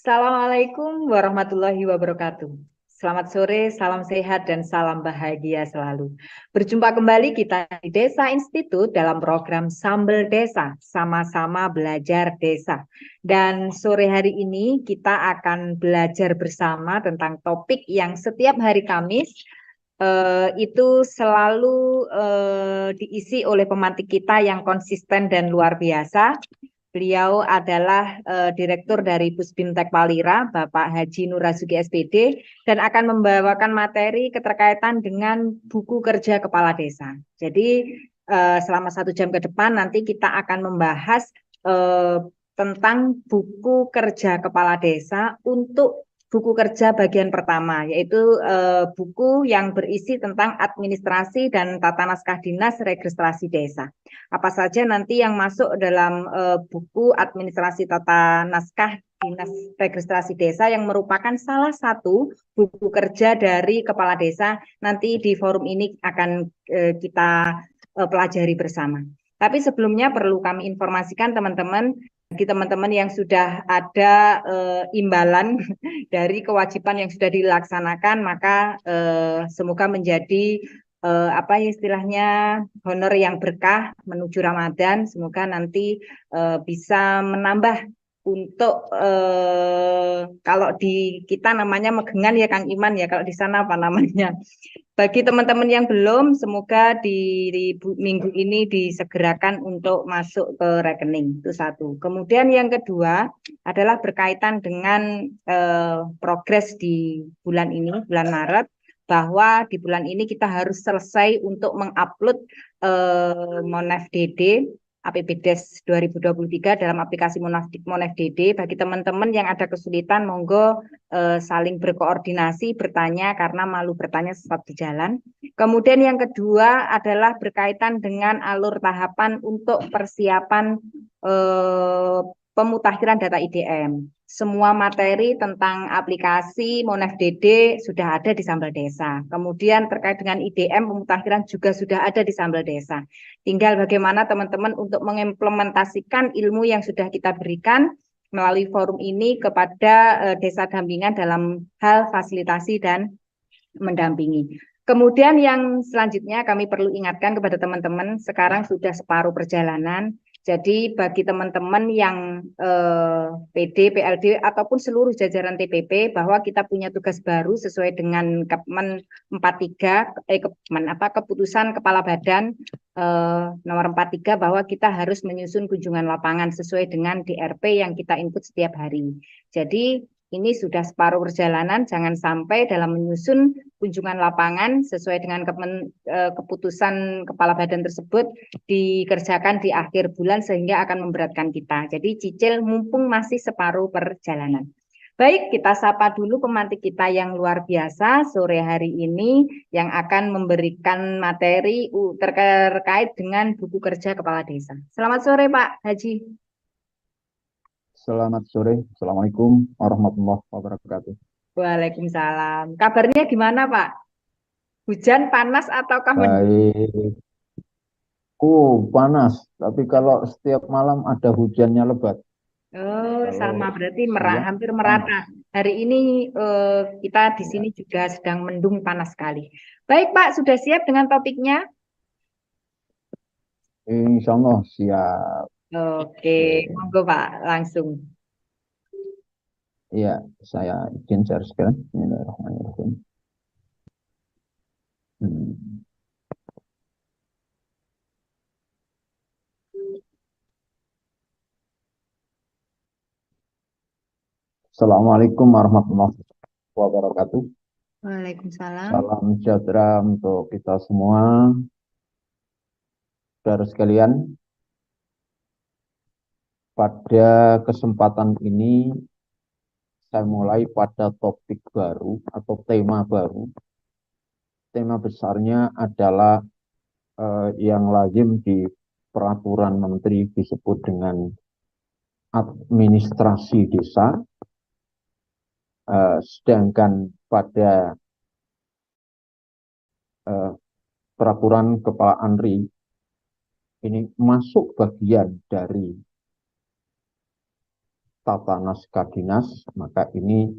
Assalamualaikum warahmatullahi wabarakatuh. Selamat sore, salam sehat, dan salam bahagia selalu. Berjumpa kembali kita di Desa Institut dalam program Sambel Desa, sama-sama belajar desa. Dan sore hari ini kita akan belajar bersama tentang topik yang setiap hari Kamis itu selalu diisi oleh pemantik kita yang konsisten dan luar biasa. Beliau adalah Direktur dari Pusbintek Palira, Bapak Haji Nurazuki SPD, dan akan membawakan materi keterkaitan dengan buku kerja kepala desa. Jadi selama 1 jam ke depan nanti kita akan membahas eh, tentang buku kerja kepala desa untuk buku kerja bagian pertama, yaitu buku yang berisi tentang administrasi dan tata naskah dinas registrasi desa. Apa saja nanti yang masuk dalam buku administrasi tata naskah dinas registrasi desa yang merupakan salah satu buku kerja dari kepala desa, nanti di forum ini akan kita pelajari bersama. Tapi sebelumnya perlu kami informasikan teman-teman, bagi teman-teman yang sudah ada imbalan dari kewajiban yang sudah dilaksanakan, maka semoga menjadi apa ya istilahnya honor yang berkah menuju Ramadan. Semoga nanti bisa menambah untuk kalau di kita namanya megengan ya Kang Iman ya, kalau di sana apa namanya. Bagi teman-teman yang belum, semoga di minggu ini disegerakan untuk masuk ke rekening. Itu satu. Kemudian yang kedua adalah berkaitan dengan progres di bulan ini, bulan Maret, bahwa di bulan ini kita harus selesai untuk mengupload Monef DD APBDes 2023 dalam aplikasi Monef DD. Bagi teman-teman yang ada kesulitan, monggo saling berkoordinasi, bertanya karena malu bertanya sesat di jalan. Kemudian yang kedua adalah berkaitan dengan alur tahapan untuk persiapan pemutakhiran data IDM. Semua materi tentang aplikasi Monef DD sudah ada di Sambal Desa. Kemudian terkait dengan IDM pemutakhiran juga sudah ada di Sambal Desa. Tinggal bagaimana teman-teman untuk mengimplementasikan ilmu yang sudah kita berikan melalui forum ini kepada desa dampingan dalam hal fasilitasi dan mendampingi. Kemudian yang selanjutnya kami perlu ingatkan kepada teman-teman, sekarang sudah separuh perjalanan. Jadi bagi teman-teman yang PD, PLD ataupun seluruh jajaran TPP bahwa kita punya tugas baru sesuai dengan Kepmen 43 keputusan Kepala Badan nomor 43 bahwa kita harus menyusun kunjungan lapangan sesuai dengan DRP yang kita input setiap hari. Jadi ini sudah separuh perjalanan, jangan sampai dalam menyusun kunjungan lapangan sesuai dengan keputusan kepala badan tersebut dikerjakan di akhir bulan sehingga akan memberatkan kita. Jadi cicil mumpung masih separuh perjalanan. Baik, kita sapa dulu pemantik kita yang luar biasa sore hari ini yang akan memberikan materi terkait dengan buku kerja kepala desa. Selamat sore Pak Haji. Selamat sore, Assalamualaikum warahmatullahi wabarakatuh. Waalaikumsalam. Kabarnya gimana Pak? Hujan, panas, ataukah mendung? Baik, panas, tapi kalau setiap malam ada hujannya lebat. Oh, Kalau sama berarti siang hampir panas. merata. Hari ini kita di Ya, sini juga sedang mendung panas sekali. Baik Pak, sudah siap dengan topiknya? insya Allah siap. Oke, monggo Pak, langsung. Ya, saya izin share screen. Bismillahirrahmanirrahim. Hmm. Assalamualaikum warahmatullahi wabarakatuh. Waalaikumsalam. Salam sejahtera untuk kita semua. Saudara sekalian, pada kesempatan ini saya mulai pada topik baru atau tema baru. Tema besarnya adalah yang lazim di peraturan menteri disebut dengan administrasi desa, sedangkan pada peraturan kepala ANRI ini masuk bagian dari tata naskah dinas, maka ini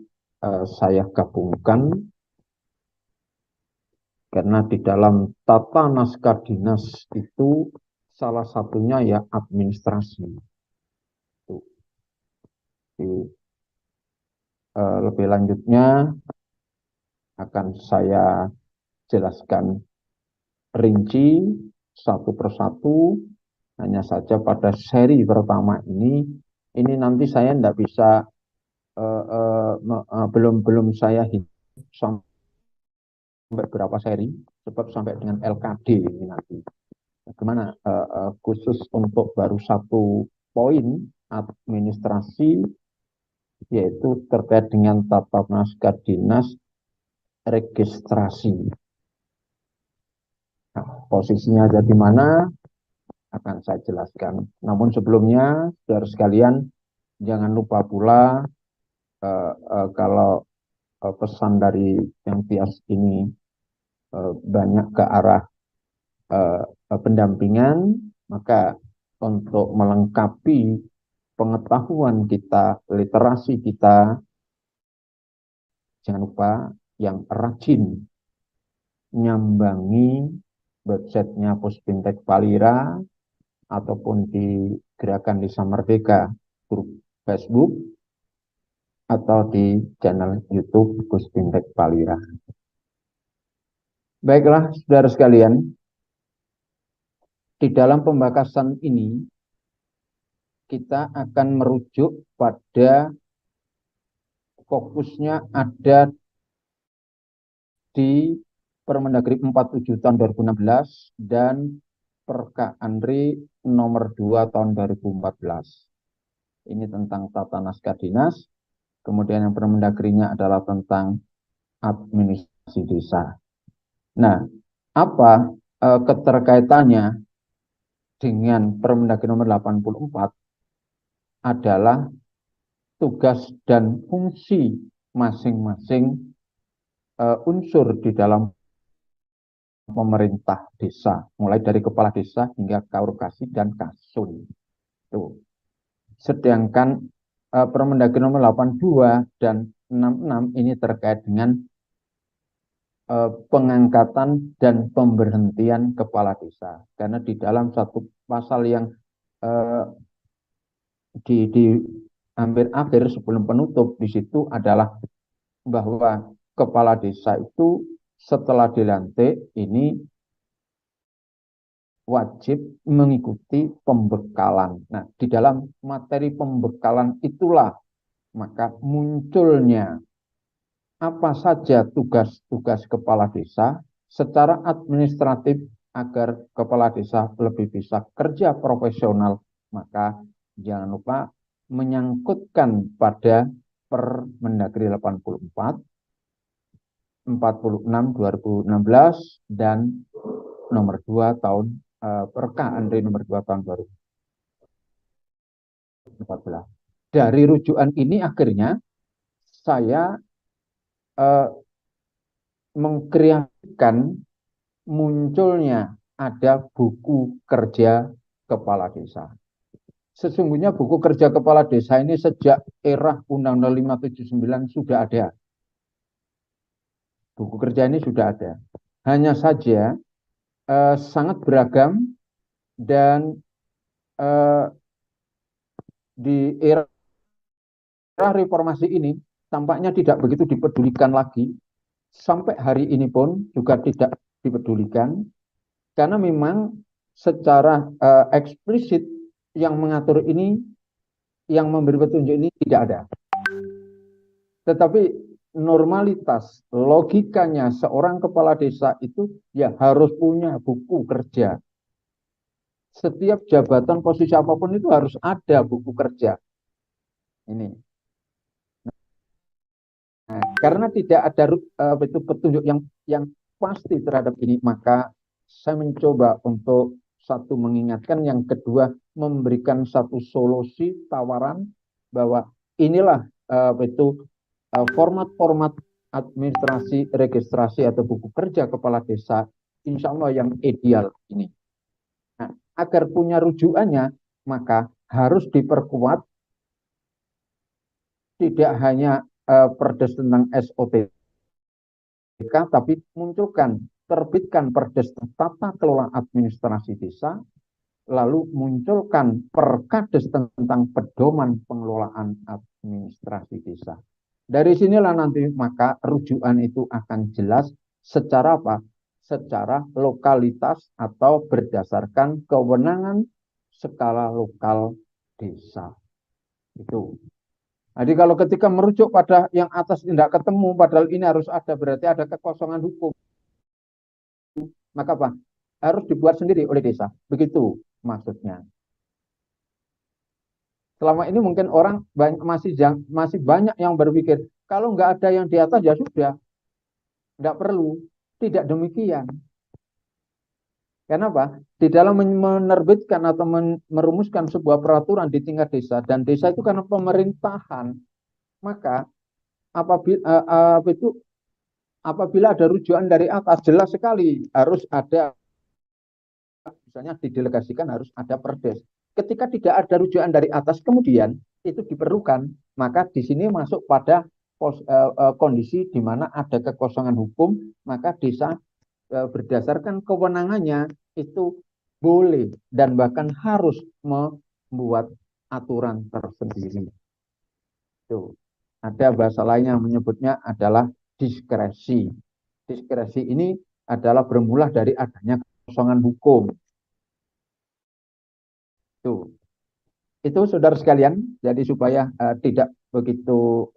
saya gabungkan karena di dalam tata naskah dinas itu salah satunya ya administrasi. Lebih lanjutnya akan saya jelaskan rinci satu persatu. Hanya saja pada seri pertama ini nanti saya tidak bisa belum saya hitung sampai berapa seri, sebab sampai dengan LKD ini nanti. Bagaimana khusus untuk baru satu poin administrasi, yaitu terkait dengan tata naskah dinas registrasi. Nah, posisinya ada di mana akan saya jelaskan. Namun sebelumnya, saudara sekalian, jangan lupa pula kalau pesan dari yang Tias ini banyak ke arah pendampingan, maka untuk melengkapi pengetahuan kita, literasi kita, jangan lupa yang rajin nyambangi websitenya Puspintek Palira ataupun di Gerakan Desa Merdeka grup Facebook atau di channel YouTube Puspintek Palira. Baiklah, saudara sekalian, di dalam pembakasan ini kita akan merujuk pada fokusnya ada di Permendagri 47 tahun 2016 dan Perka Andri nomor 2 tahun 2014. Ini tentang tata naskah dinas. Kemudian yang Permendagrinya adalah tentang administrasi desa. Nah, apa keterkaitannya dengan Permendagri nomor 84 adalah tugas dan fungsi masing-masing unsur di dalam pemerintah desa, mulai dari kepala desa hingga kaurkasi dan kasun. Tuh. Sedangkan Permendagri nomor 82 dan 66 ini terkait dengan pengangkatan dan pemberhentian kepala desa. Karena di dalam satu pasal yang di hampir akhir sebelum penutup di situ adalah bahwa kepala desa itu setelah dilantik ini wajib mengikuti pembekalan. Nah, di dalam materi pembekalan itulah maka munculnya apa saja tugas-tugas kepala desa secara administratif agar kepala desa lebih bisa kerja profesional. Maka jangan lupa menyangkutkan pada Permendagri 84, 46 2016 dan nomor 2 tahun Perka Andri nomor 2 tahun 2014. Dari rujukan ini akhirnya saya mengkreasikan munculnya ada buku kerja kepala desa. Sesungguhnya buku kerja kepala desa ini sejak era Undang-Undang 579 sudah ada. Buku kerja ini sudah ada. Hanya saja sangat beragam dan di era reformasi ini tampaknya tidak begitu dipedulikan lagi. Sampai hari ini pun juga tidak dipedulikan karena memang secara eksplisit yang mengatur ini, yang memberi petunjuk ini tidak ada. Tetapi normalitas, logikanya seorang kepala desa itu ya harus punya buku kerja. Setiap jabatan posisi apapun itu harus ada buku kerja. Ini. Nah, karena tidak ada petunjuk yang pasti terhadap ini, maka saya mencoba untuk satu mengingatkan, yang kedua memberikan satu solusi tawaran bahwa inilah format-format administrasi, registrasi atau buku kerja kepala desa, insya Allah yang ideal ini. Nah, agar punya rujukannya, maka harus diperkuat tidak hanya perdes tentang SOTK, tapi munculkan, terbitkan perdes tata kelola administrasi desa, lalu munculkan perkades tentang pedoman pengelolaan administrasi desa. Dari sinilah nanti maka rujukan itu akan jelas secara apa? Secara lokalitas atau berdasarkan kewenangan skala lokal desa. Itu. Jadi kalau ketika merujuk pada yang atas tidak ketemu, padahal ini harus ada, berarti ada kekosongan hukum. Maka apa? Harus dibuat sendiri oleh desa. Begitu maksudnya. Selama ini mungkin orang masih banyak yang berpikir, kalau nggak ada yang di atas ya sudah, nggak perlu. Tidak demikian. Kenapa? Di dalam menerbitkan atau merumuskan sebuah peraturan di tingkat desa, dan desa itu karena pemerintahan, maka apabila ada rujukan dari atas, jelas sekali harus ada, misalnya didelegasikan harus ada perdes. Ketika tidak ada rujukan dari atas, kemudian itu diperlukan, maka di sini masuk pada kondisi di mana ada kekosongan hukum, maka desa berdasarkan kewenangannya itu boleh dan bahkan harus membuat aturan tersendiri. Tuh. Ada bahasa lain yang menyebutnya adalah diskresi. Diskresi ini adalah bermula dari adanya kekosongan hukum. Tuh. Itu saudara sekalian, jadi supaya tidak begitu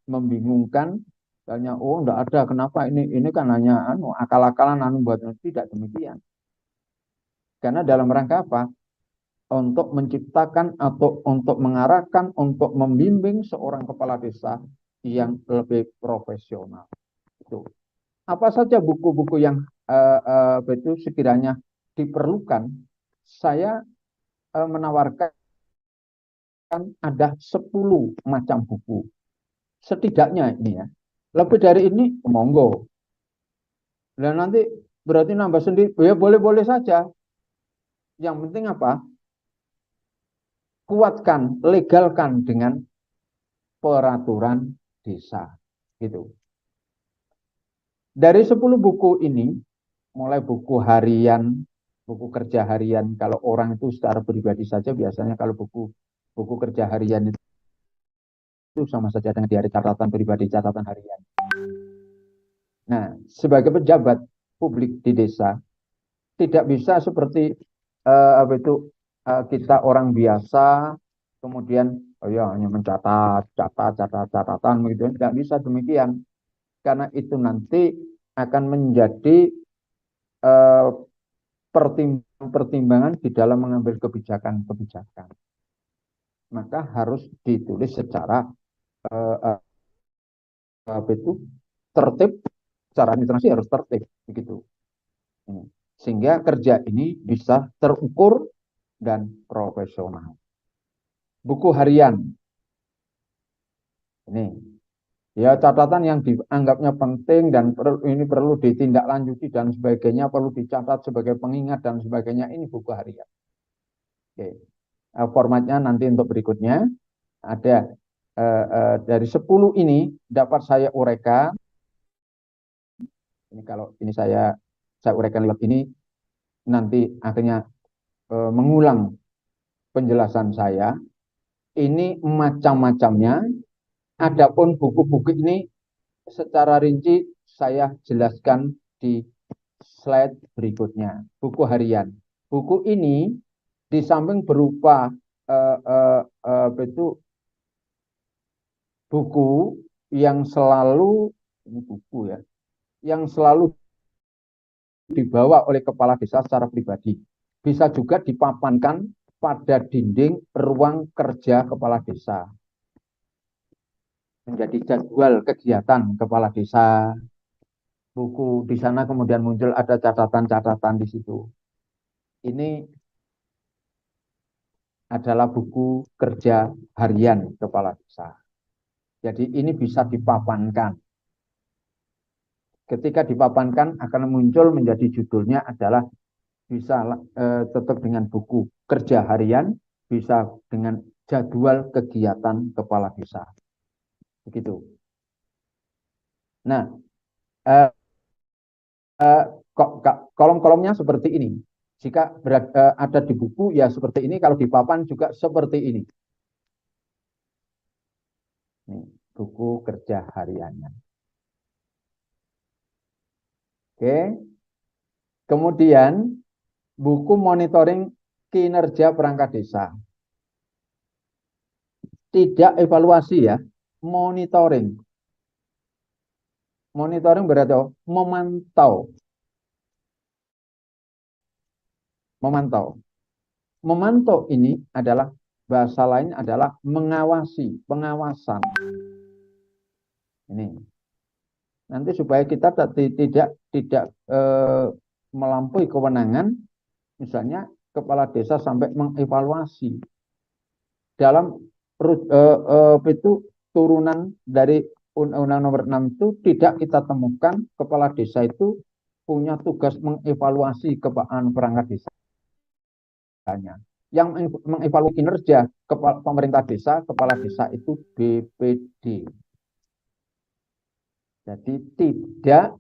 membingungkan. Misalnya, oh enggak ada, kenapa ini kan hanya akal-akalan buat, tidak demikian. Karena dalam rangka apa? Untuk menciptakan atau untuk mengarahkan, untuk membimbing seorang kepala desa yang lebih profesional. Itu. Apa saja buku-buku yang itu sekiranya diperlukan? Saya menawarkan ada 10 macam buku. Setidaknya ini ya. Lebih dari ini, monggo. Dan nanti berarti nambah sendiri, ya boleh-boleh saja. Yang penting apa? Kuatkan, legalkan dengan peraturan desa. Gitu. Dari 10 buku ini, mulai buku harian, buku kerja harian, kalau orang itu secara pribadi saja, biasanya kalau buku kerja harian itu sama saja dengan diari catatan pribadi, catatan harian. Nah, sebagai pejabat publik di desa, tidak bisa seperti kita orang biasa, kemudian oh ya hanya mencatat, catatan begitu, tidak bisa demikian, karena itu nanti akan menjadi pertimbangan di dalam mengambil kebijakan-kebijakan. Maka harus ditulis secara tertib, secara administrasi harus tertib begitu. Sehingga kerja ini bisa terukur dan profesional. Buku harian. Ini ya catatan yang dianggapnya penting dan ini perlu ditindaklanjuti dan sebagainya, perlu dicatat sebagai pengingat dan sebagainya, ini buku harian. Oke. Formatnya nanti untuk berikutnya ada dari 10 ini dapat saya uraikan. Ini kalau ini saya uraikan lewat ini, nanti akhirnya mengulang penjelasan saya. Ini macam-macamnya. Adapun buku-buku ini secara rinci saya jelaskan di slide berikutnya. Buku harian. Buku ini di samping berupa buku yang selalu, ini buku ya, yang selalu dibawa oleh kepala desa secara pribadi. Bisa juga dipapankan pada dinding ruang kerja kepala desa. Menjadi jadwal kegiatan kepala desa. Buku di sana kemudian muncul ada catatan-catatan di situ. Ini adalah buku kerja harian kepala desa. Jadi ini bisa dipapankan. Ketika dipapankan akan muncul menjadi judulnya adalah bisa tetap dengan buku kerja harian, bisa dengan jadwal kegiatan kepala desa. Begitu. Nah, eh, kolom-kolomnya seperti ini. Jika ada di buku ya seperti ini, kalau di papan juga seperti ini. Nih, buku kerja hariannya. Oke. Kemudian buku monitoring kinerja perangkat desa. Tidak evaluasi ya, monitoring. Monitoring berarti memantau. Memantau. Memantau ini adalah bahasa lain adalah mengawasi, pengawasan. Ini. Nanti supaya kita tidak melampaui kewenangan, misalnya kepala desa sampai mengevaluasi dalam itu turunan dari Undang-Undang Nomor 6 itu tidak kita temukan kepala desa itu punya tugas mengevaluasi perangkat desanya. Yang mengevaluasi kinerja pemerintah desa, kepala desa itu BPD. Jadi tidak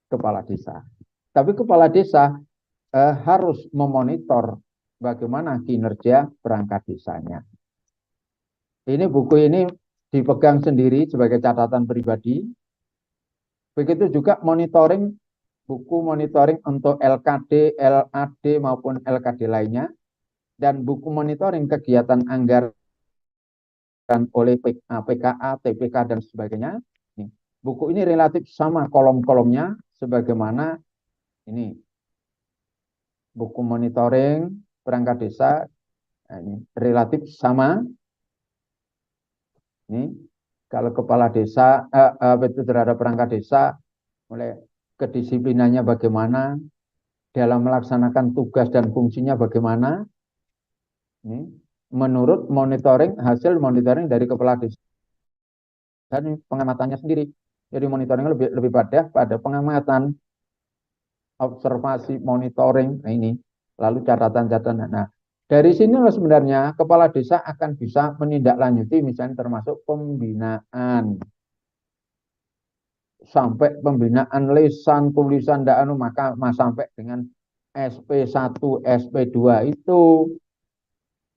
kepala desa. Tapi kepala desa harus memonitor bagaimana kinerja perangkat desanya. Ini buku ini dipegang sendiri sebagai catatan pribadi. Begitu juga monitoring, buku monitoring untuk LKD, LAD maupun LKD lainnya, dan buku monitoring kegiatan anggaran oleh PKA, TPK, dan sebagainya. Buku ini relatif sama kolom-kolomnya, sebagaimana ini buku monitoring perangkat desa, ini relatif sama. Ini kalau kepala desa itu terhadap perangkat desa, mulai kedisiplinannya bagaimana, dalam melaksanakan tugas dan fungsinya bagaimana. Ini menurut monitoring, hasil monitoring dari kepala desa dan pengamatannya sendiri. Jadi monitoringnya lebih pada pengamatan, observasi, monitoring. Nah, ini lalu catatan-catatan. Nah, dari sinilah sebenarnya kepala desa akan bisa menindaklanjuti, misalnya termasuk pembinaan, sampai pembinaan lisan, tulisan, maka sampai dengan SP1, SP2 itu.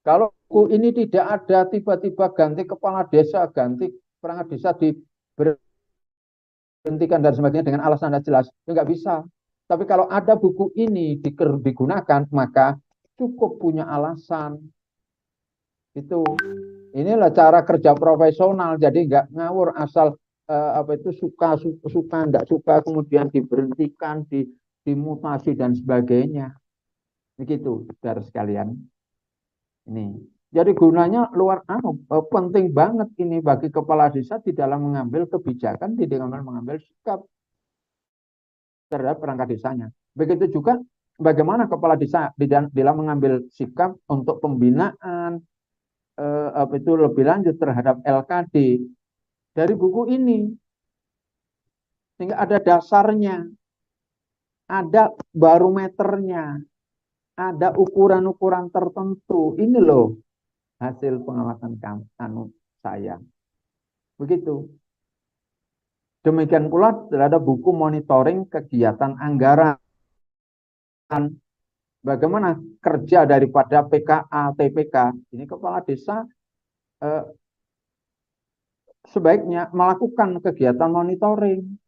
Kalau ini tidak ada tiba-tiba ganti kepala desa, ganti perangkat desa diberhentikan dan sebagainya dengan alasan tidak jelas, itu nggak bisa. Tapi kalau ada buku ini digunakan, maka cukup punya alasan. Itu. Inilah cara kerja profesional, jadi nggak ngawur asal suka, nggak suka, kemudian diberhentikan, dimutasi dan sebagainya. Begitu, saudara sekalian. Ini. Jadi gunanya penting banget ini bagi kepala desa di dalam mengambil kebijakan, di dalam mengambil sikap terhadap perangkat desanya. Begitu juga bagaimana kepala desa di dalam mengambil sikap untuk pembinaan itu lebih lanjut terhadap LKD dari buku ini. Sehingga ada dasarnya, ada barometernya, ada ukuran-ukuran tertentu. Ini loh hasil pengamatan saya. Begitu. Demikian pula terhadap buku monitoring kegiatan anggaran. Bagaimana kerja daripada PKA, TPK. Ini kepala desa sebaiknya melakukan kegiatan monitoring.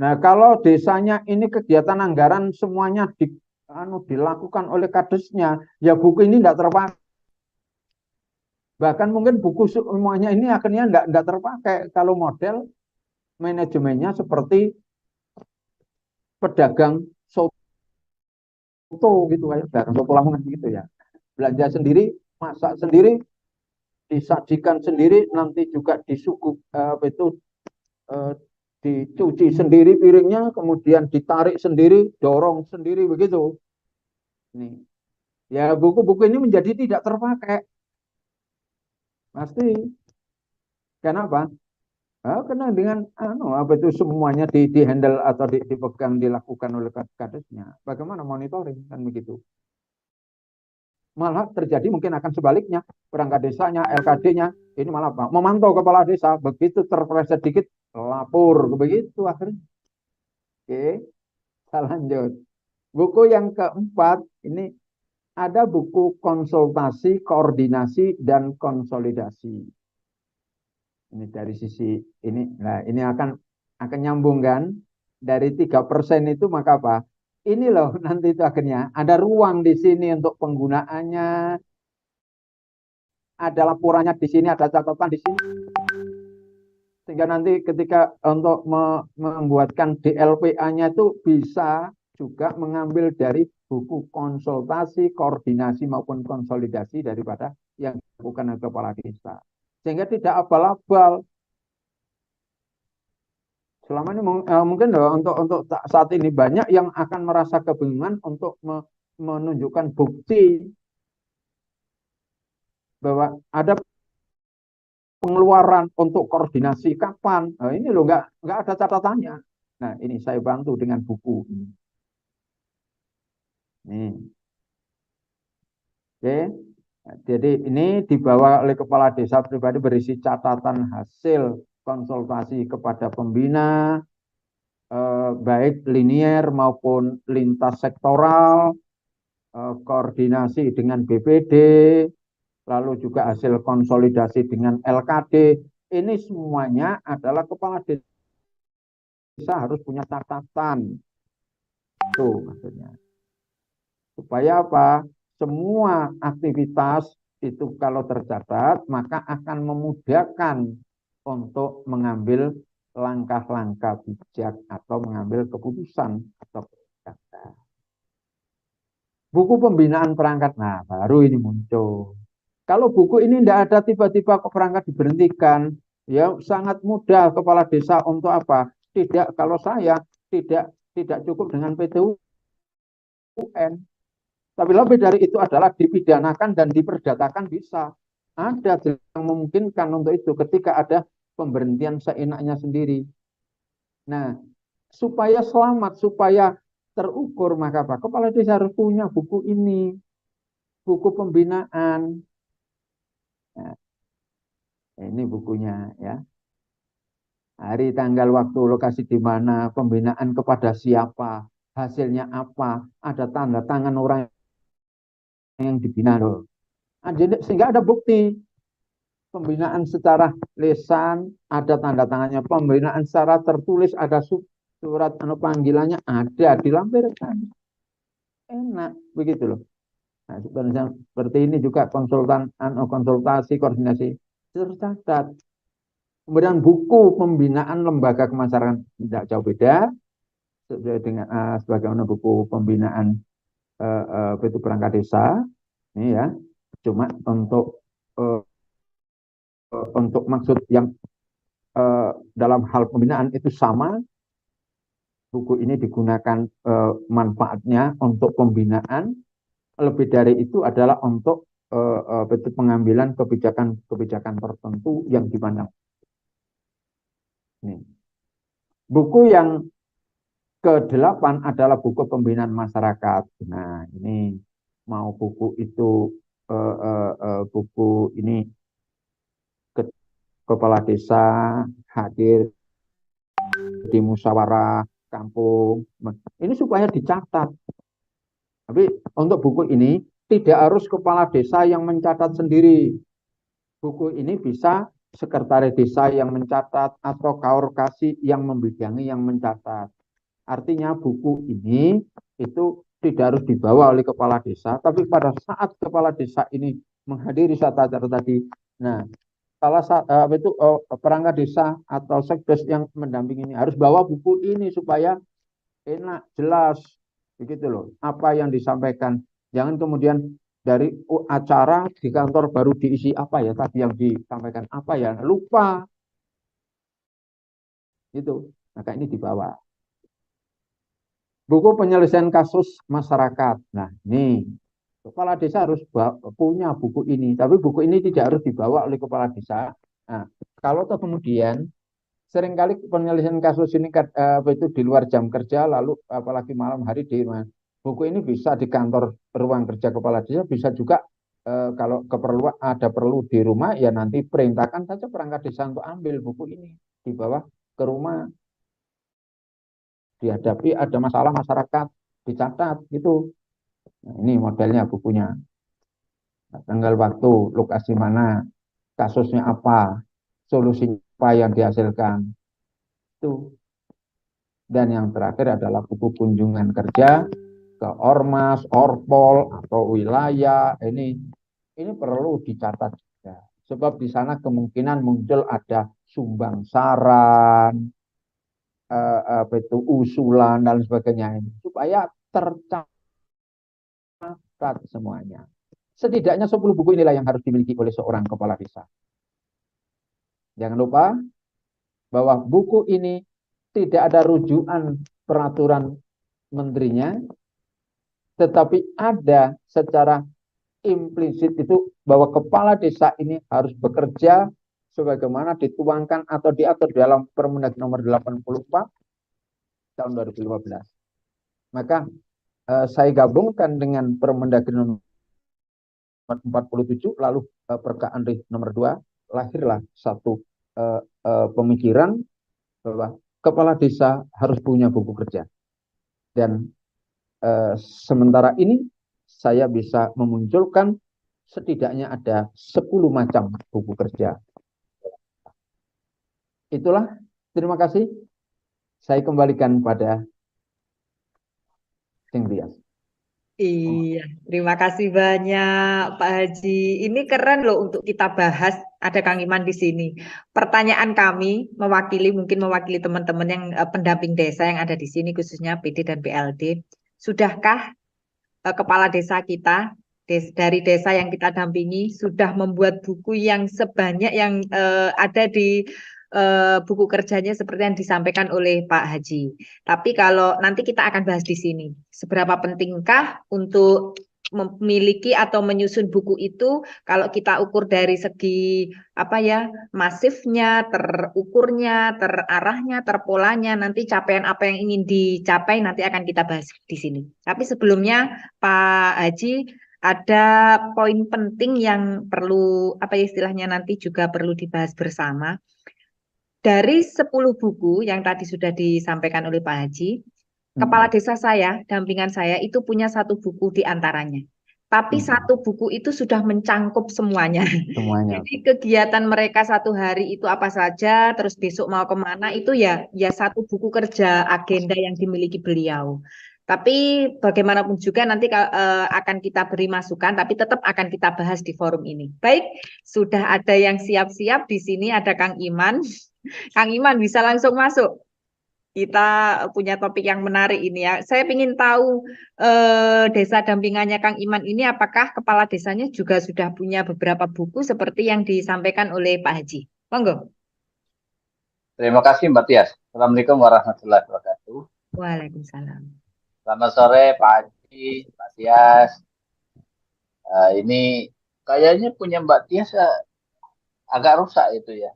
Nah, kalau desanya ini kegiatan anggaran semuanya dilakukan oleh kadesnya, ya buku ini tidak terpakai. Bahkan mungkin buku semuanya ini akhirnya nggak terpakai kalau model manajemennya seperti pedagang soto gitu, kayak pedagang soto Lamongan gitu ya. Belanja sendiri, masak sendiri, disajikan sendiri, nanti juga disuguh itu dicuci sendiri piringnya, kemudian ditarik sendiri, dorong sendiri begitu. Nih, ya buku-buku ini menjadi tidak terpakai. Pasti. Kenapa? Karena dengan itu semuanya di-handle atau dipegang, dilakukan oleh kadesnya. Bagaimana monitoring kan begitu. Malah terjadi mungkin akan sebaliknya, perangkat desanya, LKD-nya ini malah Pak memantau kepala desa, begitu terpeleset dikit lapor, begitu akhirnya. Oke, saya lanjut. Buku yang keempat ini ada buku konsultasi, koordinasi, dan konsolidasi. Ini dari sisi ini, nah ini akan nyambung kan? Dari 3% itu maka apa? Ini loh nanti itu akhirnya ada ruang di sini untuk penggunaannya, ada laporannya di sini, ada catatan di sini. Sehingga nanti ketika untuk membuatkan DLPA-nya itu bisa juga mengambil dari buku konsultasi, koordinasi maupun konsolidasi daripada yang dilakukan oleh kepala desa. Sehingga tidak abal-abal. Selama ini mungkin loh, untuk saat ini banyak yang akan merasa kebingungan untuk menunjukkan bukti bahwa ada pengeluaran untuk koordinasi kapan. Nah, ini loh nggak ada catatannya. Nah, ini saya bantu dengan buku ini. Nih. Oke. Jadi ini dibawa oleh kepala desa pribadi berisi catatan hasil konsultasi kepada pembina, baik linier maupun lintas sektoral, koordinasi dengan BPD, lalu juga hasil konsolidasi dengan LKD. Ini semuanya adalah kepala desa harus punya catatan. Itu maksudnya. Supaya apa? Semua aktivitas itu kalau tercatat, maka akan memudahkan untuk mengambil langkah-langkah bijak atau mengambil keputusan atau kebijakan. Buku pembinaan perangkat, nah baru ini muncul. Kalau buku ini tidak ada tiba-tiba perangkat diberhentikan, ya sangat mudah kepala desa untuk apa? Tidak, kalau saya tidak cukup dengan PT-UN. Tapi lebih dari itu adalah dipidanakan dan diperdatakan bisa. Ada yang memungkinkan untuk itu ketika ada pemberhentian seenaknya sendiri. Nah, supaya selamat, supaya terukur, maka Pak Kepala Desa harus punya buku ini, buku pembinaan. Nah, ini bukunya ya. Hari, tanggal, waktu, lokasi di mana, pembinaan kepada siapa, hasilnya apa, ada tanda tangan orang yang dibina loh. Sehingga ada bukti pembinaan secara lisan, ada tanda tangannya, pembinaan secara tertulis, ada surat panggilannya, ada dilampirkan. Enak begitu loh. Nah, seperti ini juga konsultasi, koordinasi tercatat. Kemudian buku pembinaan lembaga kemasyarakatan tidak jauh beda dengan sebagaimana buku pembinaan itu perangkat desa ini ya. Cuma untuk maksud yang dalam hal pembinaan itu sama. Buku ini digunakan manfaatnya untuk pembinaan. Lebih dari itu adalah untuk pengambilan kebijakan tertentu yang dimana. Nih. Buku yang ke-8 adalah buku pembinaan masyarakat. Nah, ini mau buku itu buku ini kepala desa hadir di musyawarah kampung. Ini supaya dicatat. Tapi untuk buku ini tidak harus kepala desa yang mencatat sendiri. Buku ini bisa sekretaris desa yang mencatat atau kaorkasi yang membidangi yang mencatat. Artinya buku ini itu tidak harus dibawa oleh kepala desa, tapi pada saat kepala desa ini menghadiri saat acara tadi, nah salah itu perangkat desa atau sekdes yang mendampingi ini harus bawa buku ini supaya enak, jelas, begitu loh. Apa yang disampaikan, jangan kemudian dari acara di kantor baru diisi apa ya tadi yang disampaikan apa ya lupa itu maka ini dibawa buku penyelesaian kasus masyarakat. Nah ini kepala desa harus punya buku ini, tapi buku ini tidak harus dibawa oleh kepala desa. Nah kalau toh kemudian seringkali penyelesaian kasus ini itu di luar jam kerja, lalu apalagi malam hari di rumah. Buku ini bisa di kantor ruang kerja kepala desa, bisa juga kalau perlu di rumah, ya nanti perintahkan saja perangkat desa untuk ambil buku ini, dibawa ke rumah, dihadapi ada masalah masyarakat, dicatat gitu. Nah, ini modelnya bukunya. Nah, tanggal waktu, lokasi mana, kasusnya apa, solusinya apa yang dihasilkan. Itu. Dan yang terakhir adalah buku kunjungan kerja ke ormas, orpol, atau wilayah. Ini perlu dicatat juga. Sebab di sana kemungkinan muncul ada sumbang saran, apa itu, usulan, dan sebagainya ini. Supaya tercatat semuanya. Setidaknya 10 buku inilah yang harus dimiliki oleh seorang kepala desa. Jangan lupa bahwa buku ini tidak ada rujukan peraturan menterinya, tetapi ada secara implisit itu bahwa kepala desa ini harus bekerja sebagaimana dituangkan atau diatur dalam Permendagri nomor 84 tahun 2015. Maka saya gabungkan dengan Permendagri nomor 47, lalu Perka Andri nomor 2, lahirlah satu pemikiran bahwa kepala desa harus punya buku kerja. Dan sementara ini saya bisa memunculkan setidaknya ada 10 macam buku kerja. Itulah, terima kasih. Saya kembalikan pada Sing Rias. Iya, terima kasih banyak Pak Haji. Ini keren loh untuk kita bahas. Ada Kang Iman di sini. Pertanyaan kami mungkin mewakili teman-teman yang pendamping desa yang ada di sini, khususnya PD dan PLD. Sudahkah kepala desa kita dari desa yang kita dampingi sudah membuat buku yang sebanyak yang ada di buku kerjanya seperti yang disampaikan oleh Pak Haji. Tapi kalau nanti kita akan bahas di sini, seberapa pentingkah untuk memiliki atau menyusun buku itu kalau kita ukur dari segi apa ya, masifnya, terukurnya, terarahnya, terpolanya, nanti capaian apa yang ingin dicapai nanti akan kita bahas di sini. Tapi sebelumnya Pak Haji ada poin penting yang perlu apa ya istilahnya nanti juga perlu dibahas bersama. Dari 10 buku yang tadi sudah disampaikan oleh Pak Haji, kepala desa saya, dampingan saya itu punya satu buku di antaranya. Tapi satu buku itu sudah mencangkup semuanya. Semuanya. Jadi kegiatan mereka satu hari itu apa saja, terus besok mau kemana itu ya satu buku kerja agenda yang dimiliki beliau. Tapi bagaimanapun juga nanti akan kita beri masukan, tapi tetap akan kita bahas di forum ini. Baik, sudah ada yang siap-siap di sini, ada Kang Iman. Kang Iman bisa langsung masuk. Kita punya topik yang menarik ini ya. Saya ingin tahu desa dampingannya Kang Iman ini apakah kepala desanya juga sudah punya beberapa buku seperti yang disampaikan oleh Pak Haji. Monggo. Terima kasih Mbak Tias. Assalamualaikum warahmatullahi wabarakatuh. Waalaikumsalam. Selamat sore Pak Haji, Mbak Tias. Ini kayaknya punya Mbak Tias agak rusak itu ya.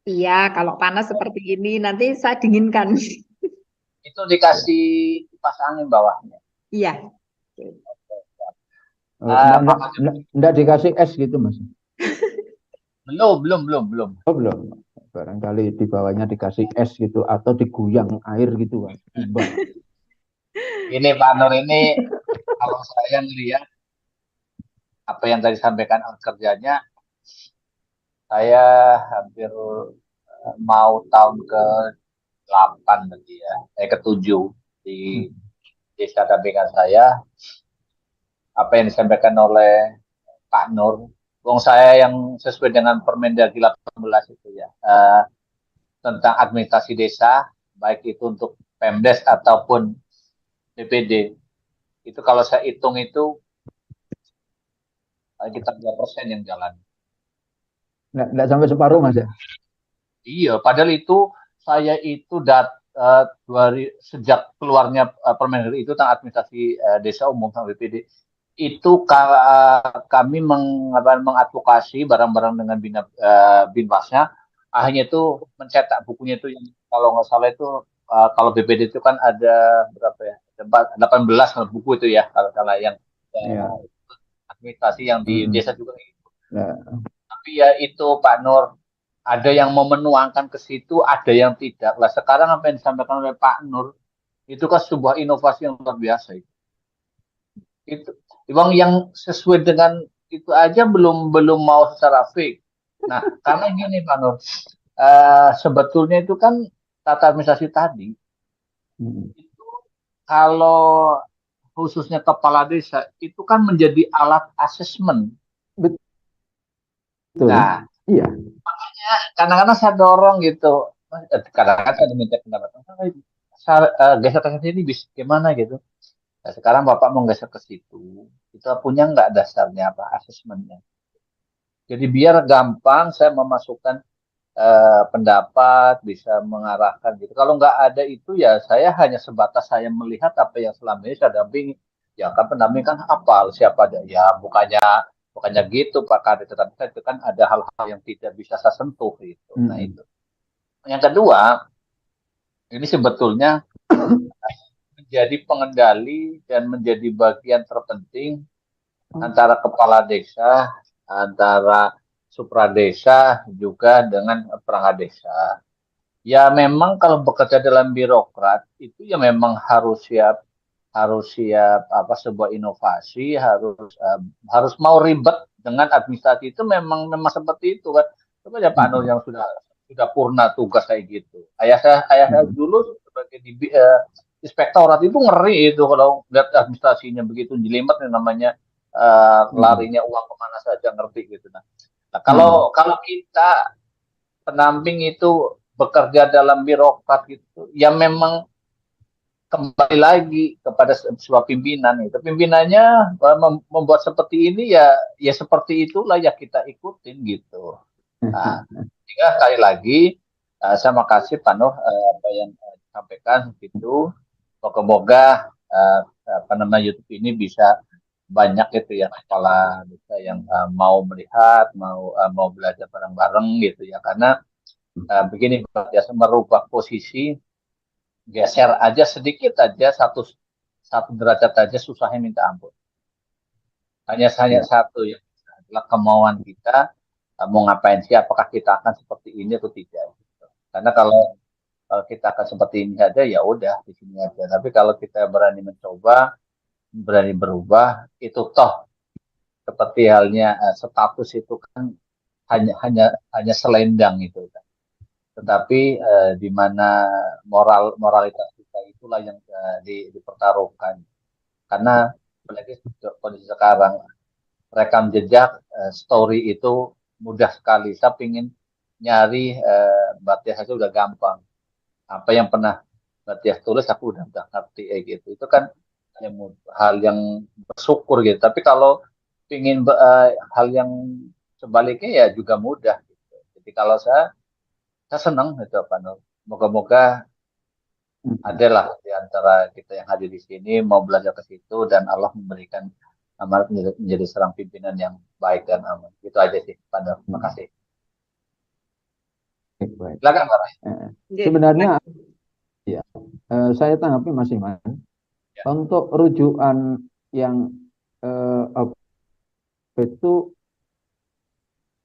Iya, kalau panas seperti ini nanti saya dinginkan. Itu dikasih kipas angin bawahnya. Iya. Enggak dikasih es gitu Mas? Belum. Oh, belum. Barangkali di bawahnya dikasih es gitu atau diguyang air gitu Mas. Ini Pak Nur ini kalau saya melihat apa yang tadi sampaikan kerjanya, saya hampir mau tahun ke-8 nanti ya, ke-7 di desa dampingan saya. Apa yang disampaikan oleh Pak Nur, wong saya yang sesuai dengan Permendagri 18 itu ya, tentang administrasi desa, baik itu untuk Pemdes ataupun BPD, itu kalau saya hitung itu kita 2% yang jalan. Nggak sampai separuh Mas ya? Iya, padahal itu saya itu sejak keluarnya Permendagri itu tentang administrasi desa umum sama BPD, itu kami mengadvokasi bareng-bareng dengan Binwasnya, akhirnya itu mencetak bukunya itu yang kalau nggak salah itu kalau BPD itu kan ada berapa ya, 18 buku itu ya kalau salah yang administrasi yang di desa juga gitu. Ya. Tapi ya itu Pak Nur, ada yang mau menuangkan ke situ, ada yang tidak. Lah sekarang apa yang disampaikan oleh Pak Nur itu kan sebuah inovasi yang luar biasa itu. Bang yang sesuai dengan itu aja belum mau secara fake. Nah, karena gini Pak Nur, sebetulnya itu kan tata administrasi tadi Hmm. itu kalau khususnya kepala desa itu kan menjadi alat asesmen. Betul. Nah, Iya. kadang-kadang saya dorong gitu, kadang-kadang saya minta pendapat, geser ke sini bisa gimana gitu. Nah, sekarang Bapak mau geser ke situ, itu punya nggak dasarnya apa asesmennya? Jadi biar gampang saya memasukkan pendapat, bisa mengarahkan gitu. Kalau nggak ada itu ya saya hanya sebatas saya melihat apa yang selama ini saya dampingi. Ya kan pendamping kan hafal siapa ada. Ya bukannya gitu Pak Kadek, tetapi kan itu kan ada hal-hal yang tidak bisa saya sentuh gitu. Nah itu. Yang kedua, ini sebetulnya menjadi pengendali dan menjadi bagian terpenting antara kepala desa, antara supradesa juga dengan perangkat desa. Ya memang kalau bekerja dalam birokrat itu ya memang harus siap apa sebuah inovasi, harus mau ribet dengan administrasi itu memang seperti itu kan. Coba ya Pak Nur yang sudah purna tugas kayak gitu. Ayah saya dulu sebagai di inspektorat itu ngeri itu kalau lihat administrasinya begitu jelimet yang namanya larinya uang kemana saja ngerti gitu. Nah, kalau kita pendamping itu bekerja dalam birokrat gitu, ya memang kembali lagi kepada sebuah pimpinan itu. Pimpinannya membuat seperti ini ya seperti itulah ya kita ikutin gitu. Nah, sehingga sekali lagi saya makasih Pak Nur apa yang disampaikan gitu. Moga-moga apa namanya YouTube ini bisa banyak itu ya kepala desa yang mau melihat, mau belajar bareng-bareng gitu ya karena begini biasa merubah posisi geser aja sedikit aja satu derajat aja susahnya minta ampun. Hanya satu ya adalah kemauan kita mau ngapain sih, apakah kita akan seperti ini atau tidak. Gitu. Karena kalau kita akan seperti ini aja ya udah di sini aja. Tapi kalau kita berani mencoba, berani berubah, itu toh seperti halnya status itu kan hanya selendang itu kan. Tetapi di mana moralitas kita itulah yang dipertaruhkan. Karena apalagi kondisi sekarang rekam jejak story itu mudah sekali. Saya ingin nyari Mbak Tia saja udah gampang. Apa yang pernah Mbak Tia tulis aku udah ngerti gitu. Itu kan hal yang bersyukur gitu. Tapi kalau ingin hal yang sebaliknya ya juga mudah. Gitu. Jadi kalau saya senang itu Pak Nur. Moga-moga adalah di antara kita yang hadir di sini mau belajar ke situ dan Allah memberikan amanat menjadi seorang pimpinan yang baik dan aman. Itu aja sih Pak Nur. Terima kasih. Baik. Silakan Pak. Sebenarnya ya, saya tanggapi Mas Iman. Ya. Untuk rujukan yang itu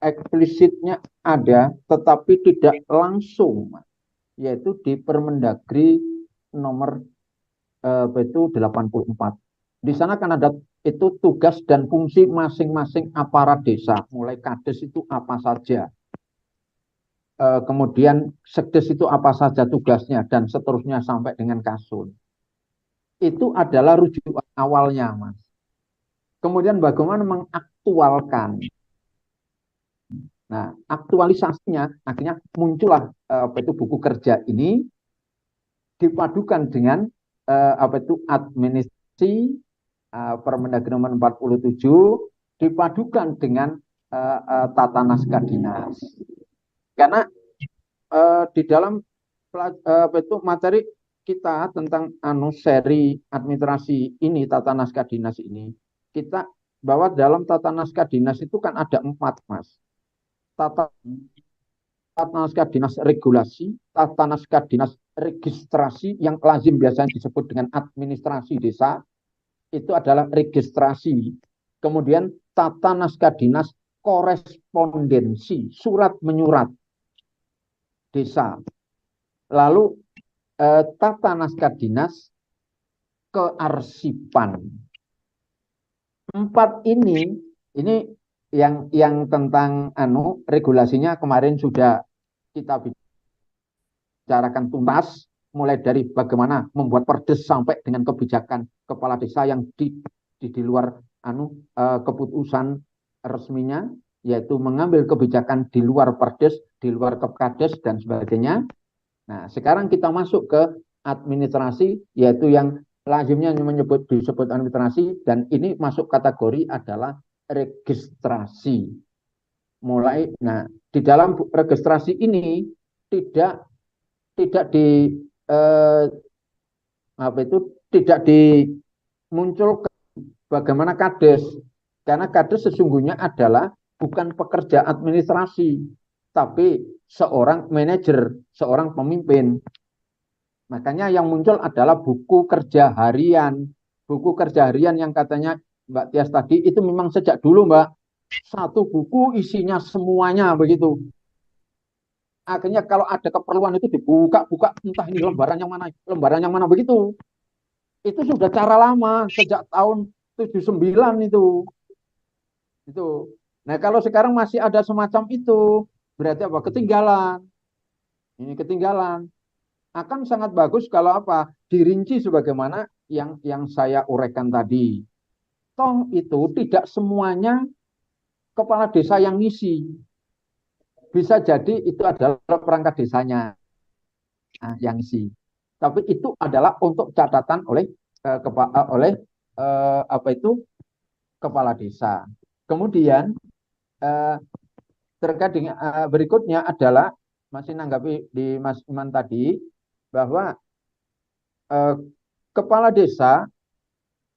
eksplisitnya ada, tetapi tidak langsung, yaitu di Permendagri nomor itu 84. Di sana kan ada itu tugas dan fungsi masing-masing aparat desa, mulai kades itu apa saja, kemudian sekdes itu apa saja tugasnya, dan seterusnya sampai dengan kasur. Itu adalah rujukan awalnya, Mas. Kemudian bagaimana mengaktualkan. Nah, aktualisasinya akhirnya muncullah itu buku kerja ini dipadukan dengan administrasi Permendagri nomor 47 dipadukan dengan tata naskah dinas. Karena di dalam materi kita tentang seri administrasi ini, tata naskah dinas ini, kita bahwa dalam tata naskah dinas itu kan ada 4, Mas. Tata naskah dinas regulasi, tata naskah dinas registrasi yang lazim biasanya disebut dengan administrasi desa, itu adalah registrasi. Kemudian tata naskah dinas korespondensi, surat menyurat desa. Lalu tata naskah dinas kearsipan. 4 ini yang tentang regulasinya kemarin sudah kita bicarakan tuntas, mulai dari bagaimana membuat perdes sampai dengan kebijakan kepala desa yang di luar keputusan resminya, yaitu mengambil kebijakan di luar perdes, di luar kepkades dan sebagainya. Nah, sekarang kita masuk ke administrasi, yaitu yang lazimnya disebut administrasi, dan ini masuk kategori adalah registrasi. Nah, di dalam registrasi ini tidak dimunculkan bagaimana kades, karena kades sesungguhnya adalah bukan pekerja administrasi, tapi seorang manajer, seorang pemimpin. Makanya yang muncul adalah buku kerja harian. Buku kerja harian yang katanya Mbak Tias tadi itu memang sejak dulu, Mbak. Satu buku isinya semuanya begitu. Akhirnya kalau ada keperluan itu dibuka-buka, entah ini lembaran yang mana begitu. Itu sudah cara lama, sejak tahun 79 itu. Nah, kalau sekarang masih ada semacam itu, berarti apa? Ketinggalan. Ini ketinggalan. Akan sangat bagus kalau apa? Dirinci sebagaimana yang saya uraikan tadi. Toh itu tidak semuanya kepala desa yang ngisi. Bisa jadi itu adalah perangkat desanya yang ngisi. Tapi itu adalah untuk catatan oleh kepala desa. Kemudian terkait dengan berikutnya adalah masih nanggapi di Mas Iman tadi, bahwa kepala desa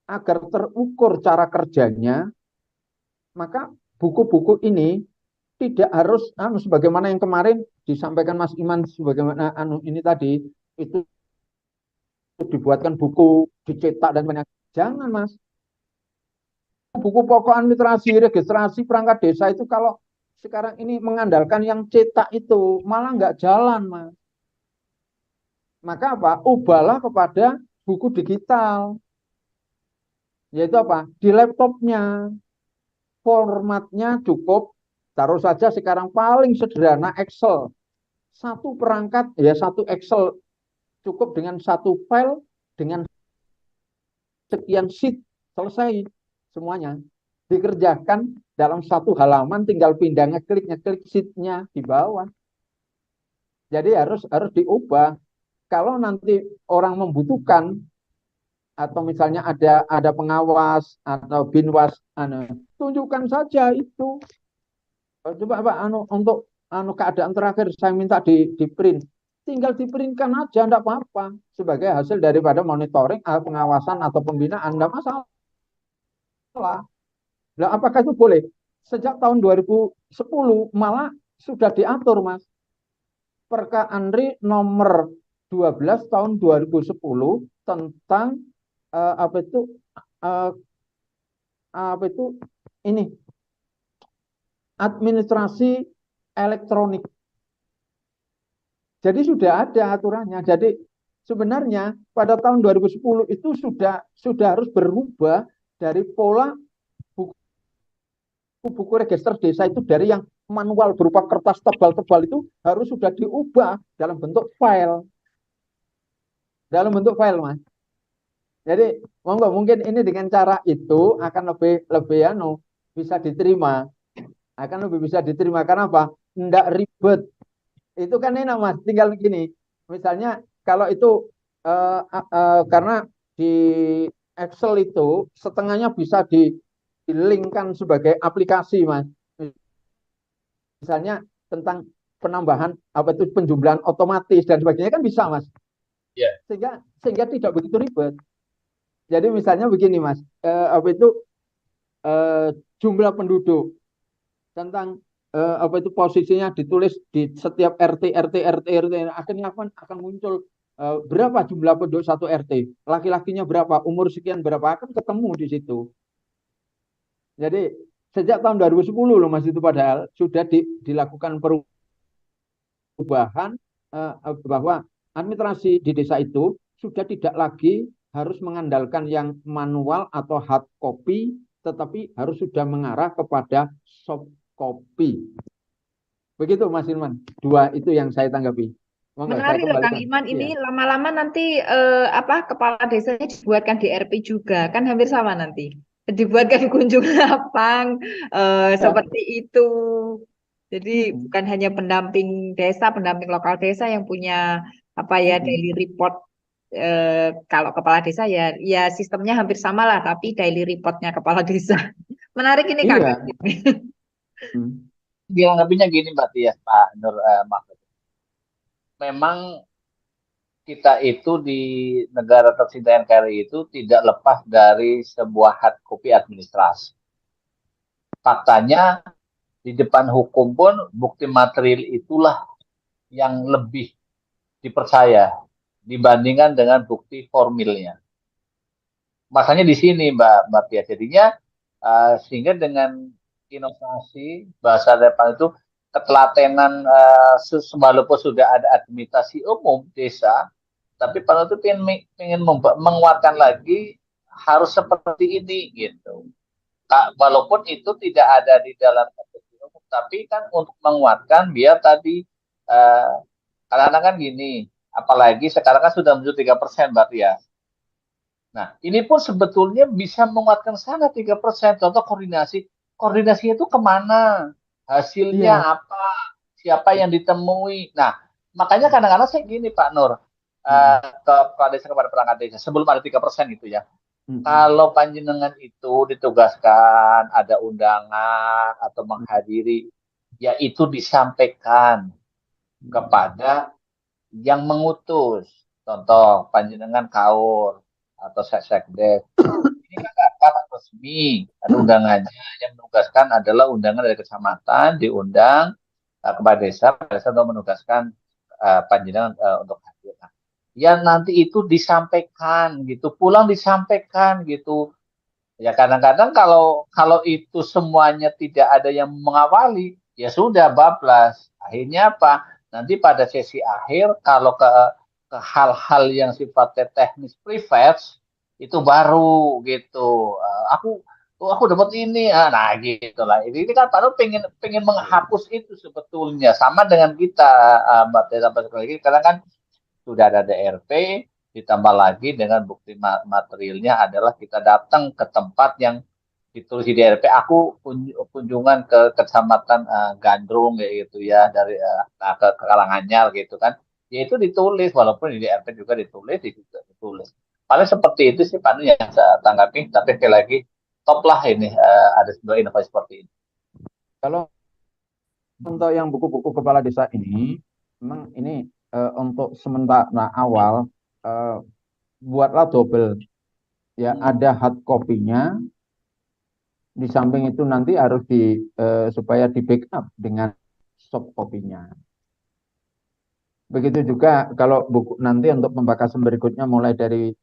agar terukur cara kerjanya, maka buku-buku ini tidak harus sebagaimana yang kemarin disampaikan Mas Iman, sebagaimana ini tadi itu dibuatkan buku, dicetak dan banyak. Jangan, Mas. Buku pokok administrasi, registrasi perangkat desa itu kalau sekarang ini mengandalkan yang cetak itu malah nggak jalan, Mas. Maka apa? Ubahlah kepada buku digital. Yaitu apa? Di laptopnya. Formatnya cukup, taruh saja sekarang paling sederhana Excel. Satu perangkat, ya satu Excel cukup dengan satu file, dengan sekian sheet, selesai semuanya. Dikerjakan dalam satu halaman, tinggal pindah ngeklik sheetnya di bawah. Jadi harus diubah. Kalau nanti orang membutuhkan, atau misalnya ada pengawas atau binwas, tunjukkan saja itu. Coba Pak, untuk keadaan terakhir saya minta di print. Tinggal diprintkan aja, enggak apa-apa. Sebagai hasil daripada monitoring, pengawasan atau pembinaan, enggak masalah. Nah, apakah itu boleh? Sejak tahun 2010 malah sudah diatur, Mas. Perka Andri nomor 12 tahun 2010 tentang ini administrasi elektronik. Jadi sudah ada aturannya. Jadi sebenarnya pada tahun 2010 itu sudah harus berubah dari pola buku register desa itu, dari yang manual berupa kertas tebal-tebal itu harus sudah diubah dalam bentuk file. Dalam bentuk file, Mas. Jadi mungkin ini dengan cara itu akan lebih bisa diterima. Akan lebih bisa diterima karena apa? Enggak ribet. Itu kan enak, Mas, tinggal begini. Misalnya kalau itu karena di Excel itu setengahnya bisa di-linkkan sebagai aplikasi, Mas. Misalnya tentang penambahan penjumlahan otomatis dan sebagainya kan bisa, Mas. Yeah. Sehingga tidak begitu ribet. Jadi misalnya begini, Mas, jumlah penduduk tentang posisinya ditulis di setiap RT, akhirnya akan muncul berapa jumlah penduduk satu RT, laki-lakinya berapa, umur sekian berapa, akan ketemu di situ. Jadi Sejak tahun 2010 loh Mas, itu padahal sudah dilakukan perubahan bahwa administrasi di desa itu sudah tidak lagi harus mengandalkan yang manual atau hard copy, tetapi harus sudah mengarah kepada soft copy. Begitu Mas Ilman. Dua itu yang saya tanggapi. Monggo saya Menarik loh Kang kembalikan. Iman, Iya. ini lama-lama nanti kepala desanya dibuatkan di RP juga, kan hampir sama nanti. Dibuatkan kunjung lapang seperti itu. Jadi bukan hanya pendamping desa, pendamping lokal desa yang punya daily report. Kalau kepala desa ya sistemnya hampir sama lah, tapi daily reportnya kepala desa. Menarik ini Kang. Iya. Dilengkapinya gini Mbak Tia, Pak Nur Mahfud. Memang kita itu di negara tercinta NKRI itu tidak lepas dari sebuah hard copy administrasi. Faktanya di depan hukum pun bukti material itulah yang lebih dipercaya dibandingkan dengan bukti formilnya. Masanya di sini Mbak Tia. Jadinya sehingga dengan inovasi bahasa depan itu ketelatenan walaupun sudah ada administrasi umum desa, tapi Pak itu ingin menguatkan lagi harus seperti ini gitu. Walaupun itu tidak ada di dalam umum, tapi kan untuk menguatkan biar tadi kadang-kadang kan gini, apalagi sekarang kan sudah menuju 3% Mbak Tia. Nah, ini pun sebetulnya bisa menguatkan sangat 3%. Contoh koordinasinya itu kemana? Hasilnya apa? Siapa yang ditemui? Nah, makanya kadang-kadang saya gini Pak Nur, kepada desa kepada perangkat desa, sebelum ada 3% itu ya. Kalau panjenengan itu ditugaskan, ada undangan atau menghadiri, ya itu disampaikan kepada yang mengutus. Contoh, panjenengan kaur atau sekdes. Ini kan rapat resmi, ada undangannya. Yang menugaskan adalah undangan dari kecamatan, diundang kepada desa untuk menugaskan panjenengan untuk hadir. Nah, yang nanti itu disampaikan gitu, pulang disampaikan gitu. Ya kadang-kadang kalau itu semuanya tidak ada yang mengawali, ya sudah bablas. Akhirnya apa? Nanti pada sesi akhir kalau ke hal-hal yang sifatnya teknis privat itu baru gitu. Aku dapat ini, nah gitulah. Ini kan Pak pengen menghapus itu sebetulnya sama dengan kita Mbak Tessa lagi karena kan sudah ada DRP ditambah lagi dengan bukti materialnya adalah kita datang ke tempat yang ditulis di DRP. Aku kunjungan ke kecamatan Gandrung gitu ya dari ke Karanganyar gitu kan. Ya itu ditulis walaupun di DRP juga ditulis. Paling seperti itu sih Pak yang saya tanggapi. Tapi sekali lagi top lah ini ada sebuah inovasi seperti ini. Kalau untuk yang buku-buku kepala desa ini, memang ini untuk sementara awal buatlah double, ya ada hard copy-nya. Di samping itu nanti harus supaya di backup dengan soft copy-nya. Begitu juga kalau buku nanti untuk pembakasan berikutnya mulai dari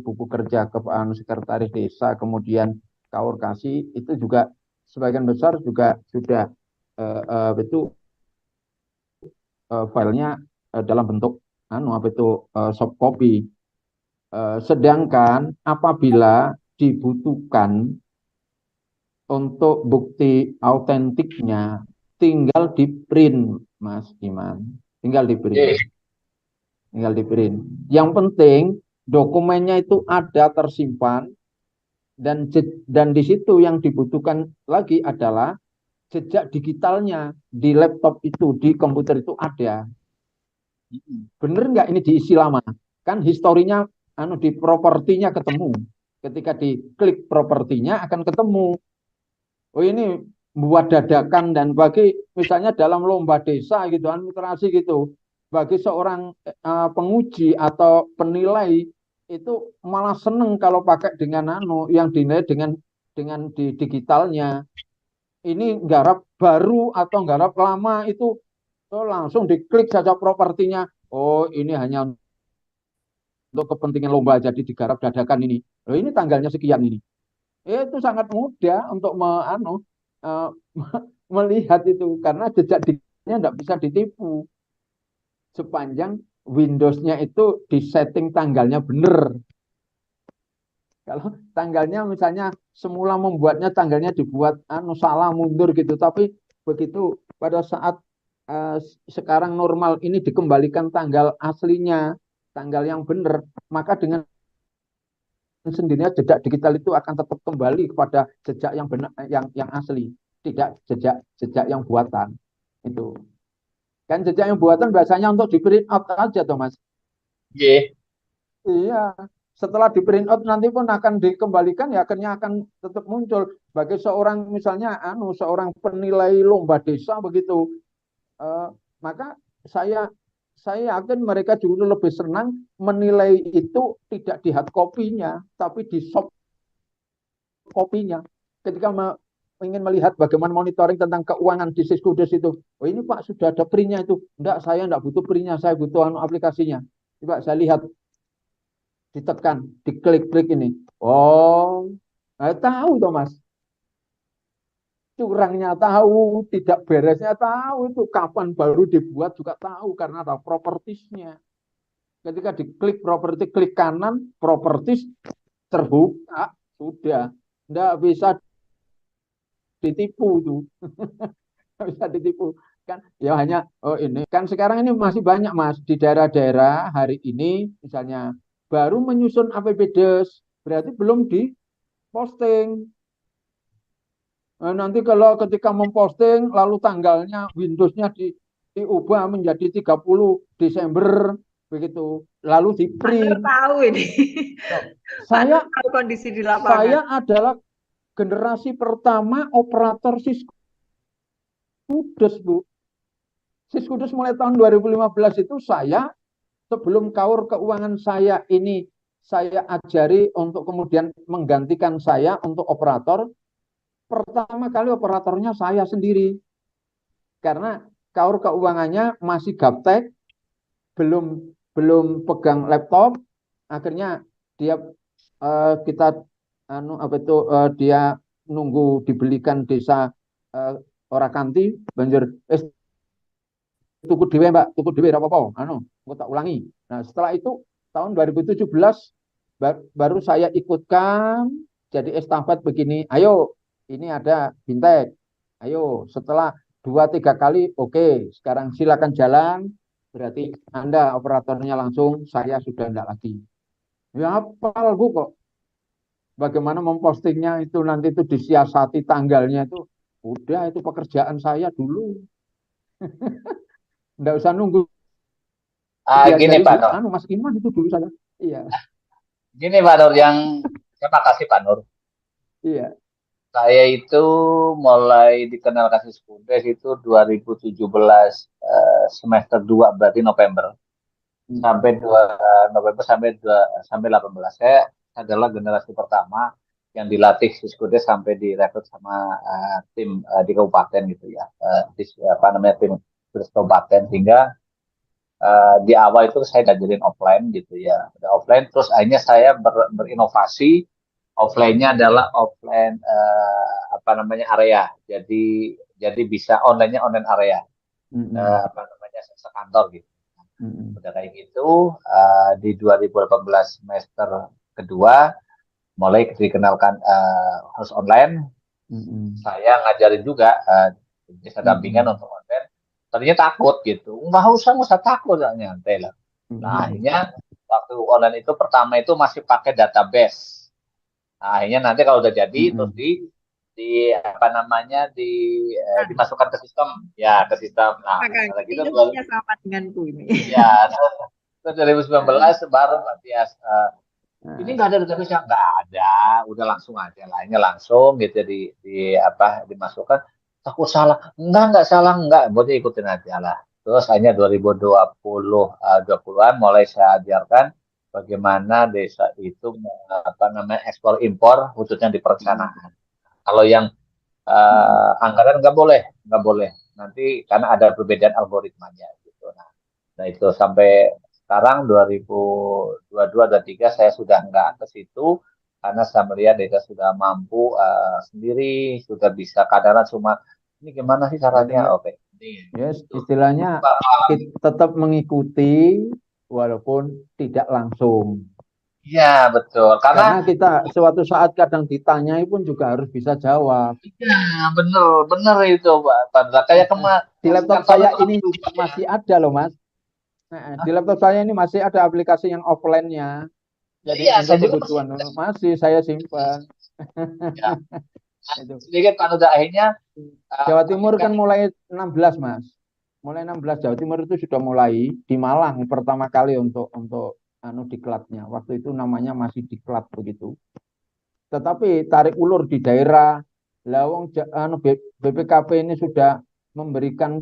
buku kerja ke sekretaris desa, kemudian kaur kasih itu juga sebagian besar juga sudah filenya dalam bentuk soft copy. Sedangkan apabila dibutuhkan untuk bukti autentiknya tinggal di print Mas Iman, tinggal di print. Yang penting dokumennya itu ada tersimpan dan di situ yang dibutuhkan lagi adalah jejak digitalnya di laptop itu, di komputer itu ada. Bener nggak ini diisi lama? Kan historinya di propertinya ketemu. Ketika diklik propertinya akan ketemu. Oh ini buat dadakan dan bagi misalnya dalam lomba desa gitu, administrasi gitu, bagi seorang penguji atau penilai itu malah seneng kalau pakai dengan yang dinilai dengan di digitalnya. Ini garap baru atau garap lama itu langsung diklik saja propertinya. Oh ini hanya untuk kepentingan lomba jadi digarap dadakan ini. Oh ini tanggalnya sekian ini. Ya, itu sangat mudah untuk eh, melihat itu karena jejak digitalnya tidak bisa ditipu sepanjang Windows-nya itu disetting tanggalnya benar. Kalau tanggalnya misalnya semula membuatnya tanggalnya dibuat salah mundur gitu, tapi begitu pada saat eh, sekarang normal ini dikembalikan tanggal aslinya, tanggal yang benar, maka dengan sendirinya jejak digital itu akan tetap kembali kepada jejak yang benar, yang asli, tidak jejak yang buatan. Itu kan jejak yang buatan biasanya untuk di print out aja, Thomas. Iya. Iya, setelah di print out nanti pun akan dikembalikan ya akhirnya akan tetap muncul bagi seorang misalnya seorang penilai lomba desa begitu. Eh, maka saya saya yakin mereka juga lebih senang menilai itu tidak di hard copy-nya tapi di soft copy-nya. Ketika ingin melihat bagaimana monitoring tentang keuangan di Siskudes itu. Oh ini Pak sudah ada print-nya itu. Enggak, saya enggak butuh print-nya, saya butuh aplikasinya. Coba saya lihat, ditekan, diklik-klik ini. Oh, tahu toh Mas. Curangnya tahu, tidak beresnya tahu, itu kapan baru dibuat juga tahu karena ada propertisnya. Ketika diklik properti, klik kanan, propertis terbuka, sudah. Tidak bisa ditipu itu. Tidak bisa ditipu. Kan ya hanya, oh ini. Kan sekarang ini masih banyak Mas, di daerah-daerah hari ini misalnya baru menyusun APBDes, berarti belum diposting. Nanti kalau ketika memposting lalu tanggalnya Windows-nya diubah menjadi 30 Desember begitu. Lalu di Pak Nur print. tahu ini. Pak Nur Saya tahu kondisi di lapangan. saya adalah generasi pertama operator Siskudes, Bu. Siskudes mulai tahun 2015 itu saya sebelum kaur keuangan saya ini saya ajari untuk kemudian menggantikan saya untuk operator. Pertama kali operatornya saya sendiri. Karena kaur keuangannya masih gaptek, belum belum pegang laptop, akhirnya dia kita dia nunggu dibelikan desa ora kanti banjur tuku dhewe Mbak, tuku dhewe ora apa-apa, aku tak ulangi. Nah, setelah itu tahun 2017 baru saya ikutkan jadi estafet begini. Ayo, ini ada Bintek. Ayo, setelah 2-3 kali, oke, sekarang silakan jalan. Berarti Anda operatornya langsung, saya sudah tidak lagi. Ya hafal Bu kok. Bagaimana mempostingnya itu nanti itu disiasati tanggalnya itu. Udah itu pekerjaan saya dulu. Tidak usah nunggu Gini diajari Pak Nur. Mas Iman itu dulu saya. Iya, Gini Pak Nur, yang terima kasih Pak Nur. iya. Saya itu mulai dikenal kasus Kudes itu 2017 semester 2 berarti November sampai 2 November sampai 18. Saya adalah generasi pertama yang dilatih Siskudes sampai direkrut sama tim di kabupaten gitu ya. Apa namanya tim kabupaten hingga di awal itu saya ngajarin offline gitu ya. Udah offline terus akhirnya saya berinovasi offline-nya adalah offline apa namanya area. Jadi bisa online-nya online area. Apa namanya sekantor gitu. Udah kayak gitu di 2018 semester kedua mulai dikenalkan harus online. Saya ngajarin juga bisa dampingan untuk online. Tadinya takut gitu, nggak usah takut, nyantai lah. Nah akhirnya waktu online itu pertama itu masih pakai database. Nah, akhirnya nanti kalau udah jadi terus di apa namanya dimasukkan ke sistem ya ke sistem. Nah kalau gitu ilmunya sama denganku ini. ya terus 2019 baru Matias ini nggak ada database yang nggak ada, udah langsung aja lainnya langsung gitu di apa dimasukkan. Takut salah, nggak salah nggak, boleh ikutin aja lah. Terus hanya 2020-an mulai saya ajarkan bagaimana desa itu apa namanya ekspor impor khususnya di perencanaan. Kalau yang anggaran nggak boleh nanti karena ada perbedaan algoritmanya gitu. Nah itu sampai sekarang 2022 dan 3 saya sudah nggak ke situ karena saya melihat desa sudah mampu sendiri, sudah bisa kadang cuma ini gimana sih caranya? Jadi Oke, ini yes, itu. istilahnya kita tetap mengikuti walaupun tidak langsung. Iya betul, karena Karena kita suatu saat kadang ditanyai pun juga harus bisa jawab. ya bener bener itu Pak. Kayak Di laptop kantor saya itu kan ini gitu ya. masih ada loh Mas. Di laptop saya ini masih ada aplikasi yang offline-nya. Jadi Iya, saya untuk juga masih kebutuhan masih saya simpan. ya. Itu. Sedikit kan udah akhirnya Jawa kami Timur kan kan mulai 16 Mas. Mulai 16 Jawa Timur itu sudah mulai di Malang pertama kali untuk diklatnya. Waktu itu namanya masih diklat begitu. Tetapi tarik ulur di daerah Lawang BPKP ini sudah memberikan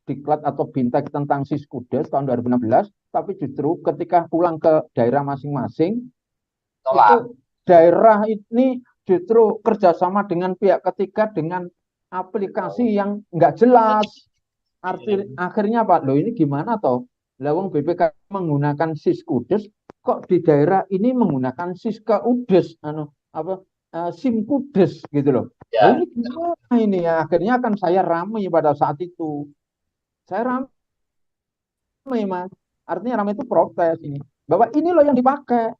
diklat atau bintek tentang Siskudes tahun 2016, tapi justru ketika pulang ke daerah masing-masing itu tolak. daerah ini justru kerjasama dengan pihak ketiga dengan aplikasi yang nggak jelas. Akhirnya Pak, loh ini gimana toh? Lawang BPK menggunakan Siskudes, kok di daerah ini menggunakan Siska Udes, Simkudes gitu loh. Loh Ya, ini gimana ini ya? Akhirnya kan saya ramai pada saat itu. Saya ramai Mas. Artinya ramai itu protes ini. Bahwa ini loh yang dipakai.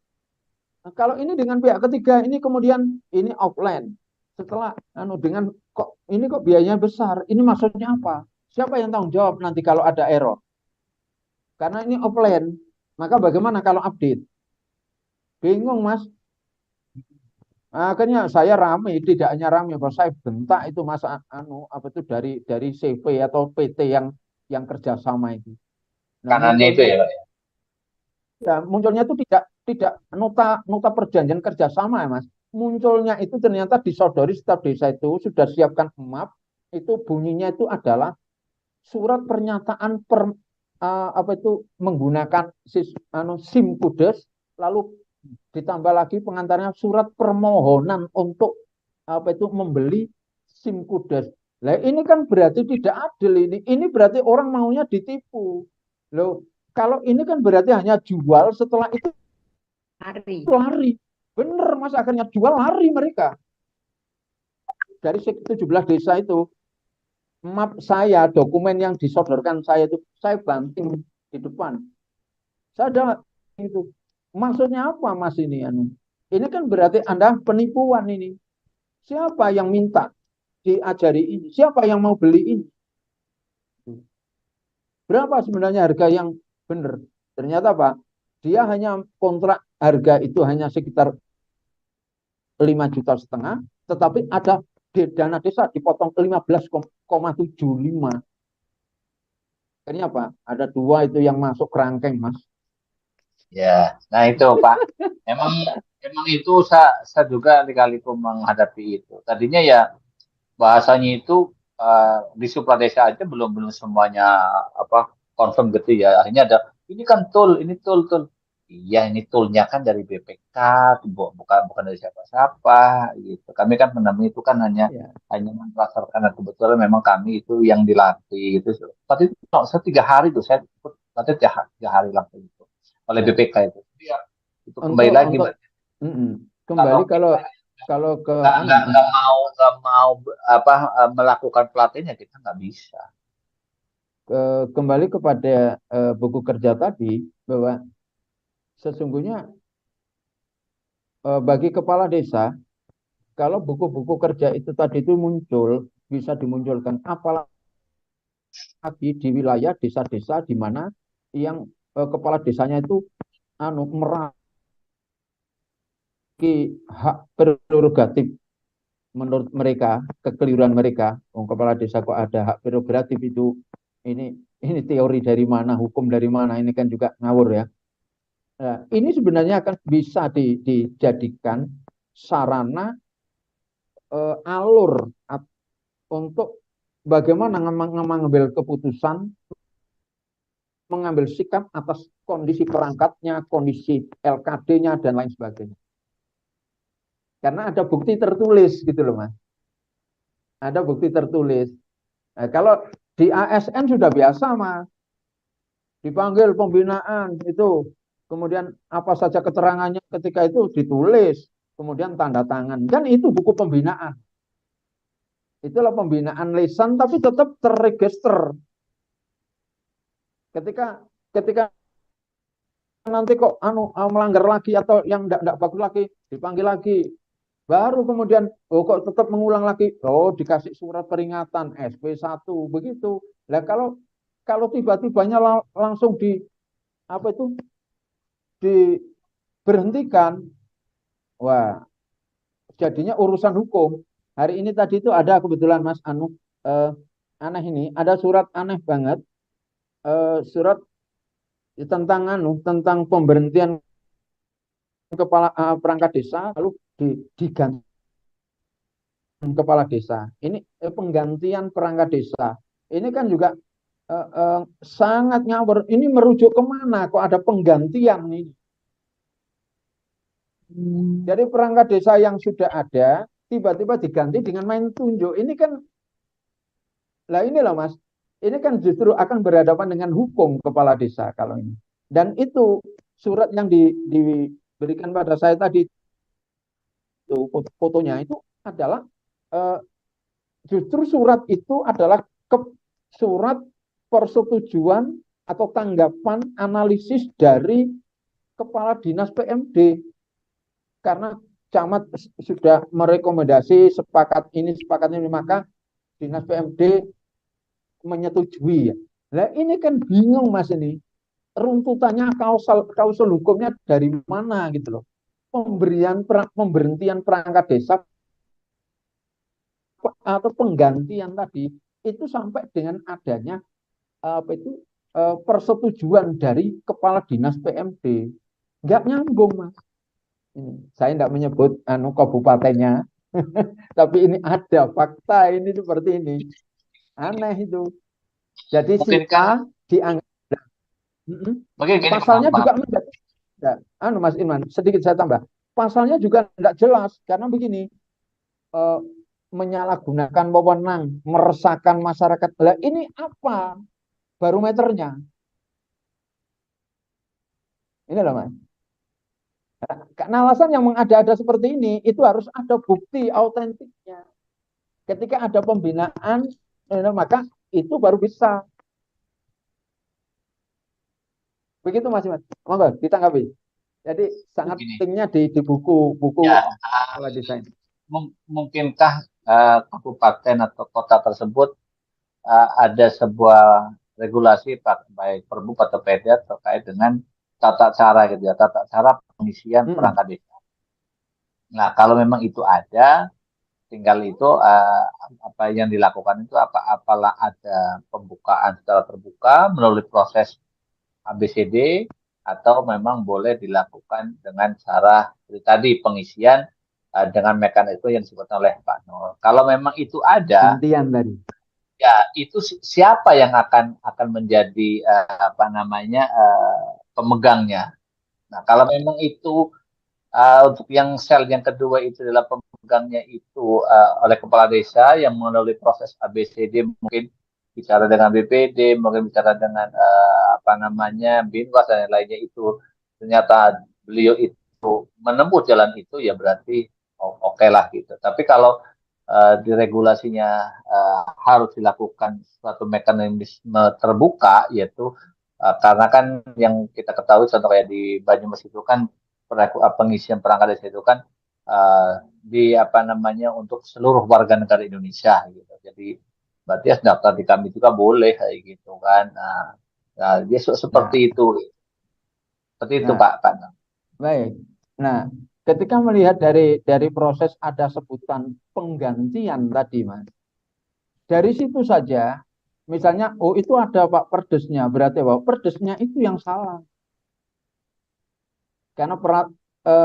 Nah, kalau ini dengan pihak ketiga, ini kemudian ini offline. Setelah dengan kok ini kok biayanya besar, ini maksudnya apa? Siapa yang tanggung jawab nanti kalau ada error? Karena ini offline, maka bagaimana kalau update? Bingung Mas. Nah, akhirnya saya ramai, tidak hanya ramai, bahwa saya bentak itu Mas apa itu dari CV atau PT yang kerjasama itu. Nah kanannya itu munculnya ya, Pak. munculnya itu tidak nota nota perjanjian kerjasama ya Mas. Munculnya itu ternyata disodori setiap desa itu sudah siapkan map, itu bunyinya itu adalah surat pernyataan apa itu menggunakan SIM kudes, lalu ditambah lagi pengantarnya surat permohonan untuk apa itu membeli SIM kudes. Nah, ini kan berarti tidak adil ini. Ini berarti orang maunya ditipu. Loh, kalau ini kan berarti hanya jual setelah itu Hari. lari. Bener Mas, akhirnya jual lari mereka. Dari 17 desa itu, map saya, dokumen yang disodorkan saya itu, saya banting di depan. Saya ada itu. Maksudnya apa Mas ini? Ini kan berarti Anda penipuan ini. Siapa yang minta diajari ini? Siapa yang mau beli ini? Berapa sebenarnya harga yang benar? Ternyata Pak, dia hanya kontrak harga itu hanya sekitar 5,5 juta, tetapi ada dana desa dipotong 15,75. Akhirnya apa? Ada dua itu yang masuk kerangkeng, Mas. Ya, nah itu Pak. Emang emang itu saya juga kali itu menghadapi itu. Tadinya ya bahasanya itu di supradesa aja belum belum semuanya apa confirm gitu ya. Akhirnya ada ini kan tool, ini tool. Iya, ini toolnya kan dari BPK, bukan bukan dari siapa-siapa gitu. Kami kan menemui itu kan Ya, hanya mendasarkan dan kebetulan memang kami itu yang dilatih gitu. Tapi itu saya 3 hari tuh saya ikut latih 3 hari langsung itu oleh ya. BPK itu. Iya, itu kembali Untuk lagi untuk Mbak. kembali Kalau kalau kita kalau ke nggak mau melakukan pelatihannya kita nggak bisa. kembali kepada buku kerja tadi bahwa sesungguhnya bagi kepala desa kalau buku-buku kerja itu tadi itu muncul bisa dimunculkan apalagi di wilayah desa-desa di mana yang kepala desanya itu meraki hak prerogatif menurut mereka kekeliruan mereka. Kepala desa kok ada hak prerogatif itu ini teori dari mana, hukum dari mana, ini kan juga ngawur ya. Nah, ini sebenarnya akan bisa dijadikan sarana alur untuk bagaimana mengambil keputusan, mengambil sikap atas kondisi perangkatnya, kondisi LKD-nya dan lain sebagainya. Karena ada bukti tertulis gitu loh Mas. Ada bukti tertulis. Nah, kalau di ASN sudah biasa Mas. Dipanggil pembinaan itu kemudian apa saja keterangannya ketika itu ditulis, kemudian tanda tangan. Kan itu buku pembinaan. Itulah pembinaan lisan tapi tetap terregister. Ketika nanti kok melanggar lagi atau yang enggak bagus lagi, dipanggil lagi. Baru kemudian kok tetap mengulang lagi. Oh, dikasih surat peringatan SP1 begitu. Lah kalau tiba-tibanya langsung apa itu diberhentikan, wah, jadinya urusan hukum. Hari ini tadi itu ada kebetulan Mas aneh ini, ada surat aneh banget, surat tentang pemberhentian kepala perangkat desa lalu diganti kepala desa. Ini penggantian perangkat desa. Ini kan juga sangat ngawur. Ini merujuk kemana? Kok ada penggantian nih? Jadi perangkat desa yang sudah ada tiba-tiba diganti dengan main tunjuk. Ini kan, lah inilah Mas. Ini kan justru akan berhadapan dengan hukum kepala desa kalau ini. Dan itu surat yang diberikan pada saya tadi itu fotonya itu adalah justru surat itu adalah surat persetujuan atau tanggapan analisis dari kepala dinas PMD, karena camat sudah merekomendasi sepakat ini maka dinas PMD menyetujui. Nah ini kan bingung Mas, ini runtutannya kausal hukumnya dari mana gitu loh. Pemberhentian perangkat desa atau penggantian tadi itu sampai dengan adanya apa itu persetujuan dari kepala dinas PMD, nggak nyambung Mas. Ini saya tidak menyebut kabupatennya, tapi ini ada fakta ini seperti ini, aneh itu. Jadi si A dianggap pasalnya juga menjadi, Mas Iman, sedikit saya tambah, pasalnya juga tidak jelas karena begini, menyalahgunakan wewenang, meresahkan masyarakat. Lah ini apa barometernya? Ini loh Mas. Karena alasan yang mengada-ada seperti ini itu harus ada bukti autentiknya. Ketika ada pembinaan, maka itu baru bisa. Begitu Mas Iman. Monggo ditanggapi. Jadi sangat pentingnya di buku ya, desain. Mungkinkah kabupaten atau kota tersebut ada sebuah regulasi baik Perbup atau Perda terkait dengan tata cara gitu ya, tata cara pengisian perangkat desa. Nah, kalau memang itu ada, tinggal itu apa yang dilakukan itu apalah ada pembukaan secara terbuka melalui proses ABCD atau memang boleh dilakukan dengan cara tadi pengisian dengan mekanisme yang disebutkan oleh Pak Nur. Kalau memang itu ada, tadi. Ya itu siapa yang akan menjadi pemegangnya. Nah kalau memang itu untuk yang sel yang kedua itu adalah pemegangnya itu oleh kepala desa yang melalui proses ABCD, mungkin bicara dengan BPD, mungkin bicara dengan Binwas dan lainnya, itu ternyata beliau itu menempuh jalan itu, ya berarti oke lah gitu. Tapi kalau di regulasinya harus dilakukan suatu mekanisme terbuka, yaitu karena kan yang kita ketahui contoh kayak di Banyumas itu kan pengisian perangkat desa itu kan untuk seluruh warga negara Indonesia gitu. Jadi berarti ya daftar di kami juga boleh kayak gitu kan. Nah dia seperti itu. Seperti itu Pak. Baik. Nah, ketika melihat dari proses ada sebutan penggantian tadi Mas, dari situ saja misalnya itu ada Pak Perdesnya, berarti Pak Perdesnya itu yang salah. Karena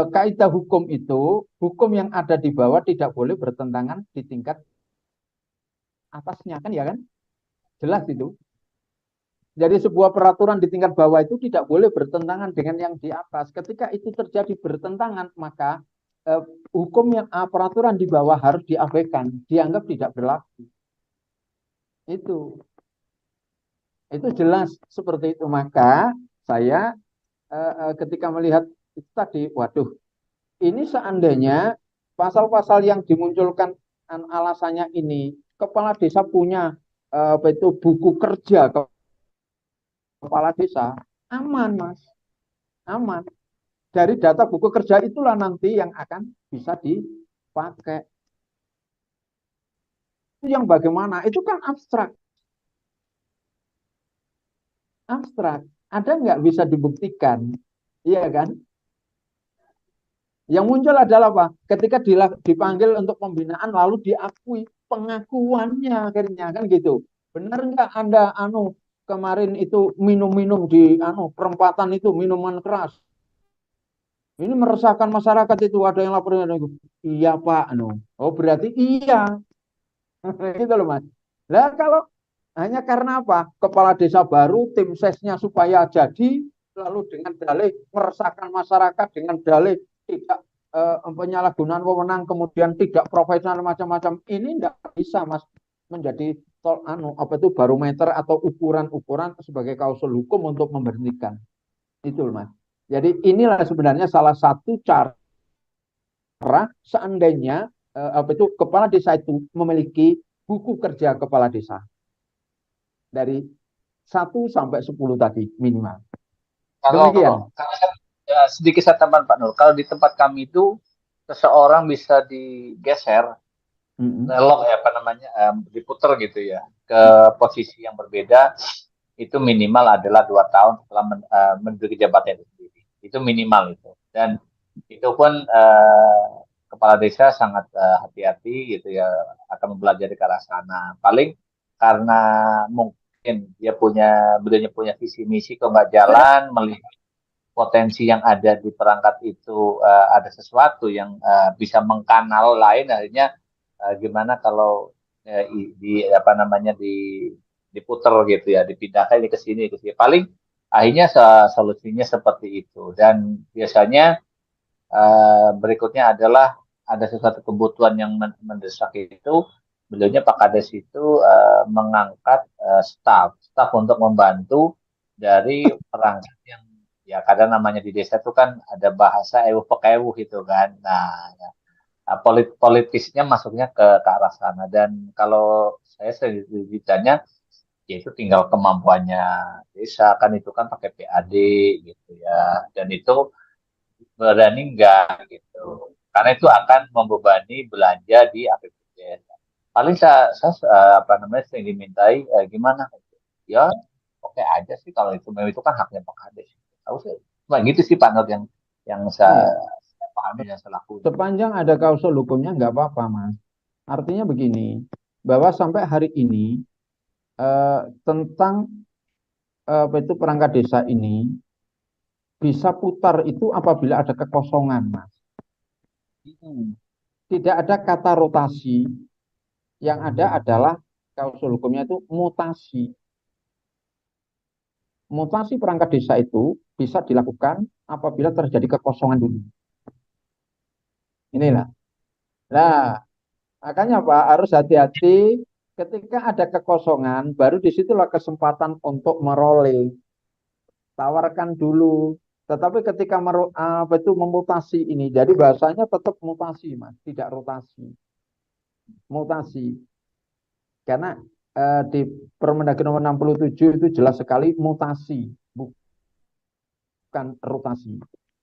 kaidah hukum itu, hukum yang ada di bawah tidak boleh bertentangan di tingkat atasnya, kan ya kan? Jelas itu. Jadi sebuah peraturan di tingkat bawah itu tidak boleh bertentangan dengan yang di atas. Ketika itu terjadi bertentangan, maka hukum yang peraturan di bawah harus diabaikan, dianggap tidak berlaku. Itu jelas seperti itu. Maka saya ketika melihat itu tadi, waduh, ini seandainya pasal-pasal yang dimunculkan alasannya ini, kepala desa punya apa itu buku kerja kepala desa, aman Mas, aman. Dari data buku kerja itulah nanti yang akan bisa dipakai. Itu yang bagaimana? Itu kan abstrak. Abstrak. Ada nggak bisa dibuktikan? Iya kan? Yang muncul adalah apa? Ketika dipanggil untuk pembinaan lalu diakui pengakuannya akhirnya kan gitu. Benar nggak Anda kemarin itu minum-minum di perempatan itu minuman keras? Ini meresahkan masyarakat itu, ada yang lapor, iya Pak, oh berarti iya, gitu loh Mas. Lah kalau hanya karena apa? Kepala desa baru, tim sesnya supaya jadi, lalu dengan dalih meresahkan masyarakat, dengan dalih tidak penyalahgunaan wewenang, kemudian tidak profesional macam-macam, ini tidak bisa Mas menjadi apa itu barometer atau ukuran-ukuran sebagai klausul hukum untuk memberhentikan. Itu Mas. Jadi inilah sebenarnya salah satu cara seandainya apa itu kepala desa itu memiliki buku kerja kepala desa dari 1 sampai 10 tadi minimal. Demikian. Sedikit saya tambahkan Pak Nur, kalau di tempat kami itu seseorang bisa digeser, relok ya apa namanya, diputer gitu ya ke posisi yang berbeda, itu minimal adalah 2 tahun setelah menduduki jabatan itu sendiri. Itu minimal itu. Dan itu pun kepala desa sangat hati-hati gitu ya, akan mempelajari ke arah sana. Paling karena mungkin beliau punya visi misi kok nggak jalan, melihat potensi yang ada di perangkat itu ada sesuatu yang bisa mengkanal lain, akhirnya gimana kalau diputer gitu ya, dipindahkan ini ke sini. Paling akhirnya solusinya seperti itu. Dan biasanya berikutnya adalah ada sesuatu kebutuhan yang mendesak itu, beliaunya Pak Kades itu mengangkat staf untuk membantu dari perangkat yang ya kadang namanya di desa itu kan ada bahasa ewu pekewu gitu kan. Nah, politisnya masuknya ke arah sana. Dan kalau saya ditanya, ya itu tinggal kemampuannya desa, kan itu kan pakai PAD gitu ya. Dan itu berani enggak gitu. Karena itu akan membebani belanja di APBD. Paling saya sering dimintai gimana? Ya oke aja sih kalau itu memang itu kan haknya Pak Kades. Tahu sih, cuma gitu sih Pak Nur yang saya pahami dan saya lakukan. Sepanjang ada klausul hukumnya nggak apa-apa Mas. Artinya begini, bahwa sampai hari ini tentang apa itu perangkat desa ini bisa putar itu apabila ada kekosongan Mas. Tidak ada kata rotasi, yang ada adalah klausul hukumnya itu mutasi. Mutasi perangkat desa itu bisa dilakukan apabila terjadi kekosongan dulu. Inilah. Nah, makanya Pak harus hati-hati ketika ada kekosongan, baru disitulah kesempatan untuk merolling. Tawarkan dulu. Tetapi ketika memutasi ini, jadi bahasanya tetap mutasi, Mas, tidak rotasi. Mutasi. Karena di Permendagri nomor 67 itu jelas sekali mutasi, bukan rotasi.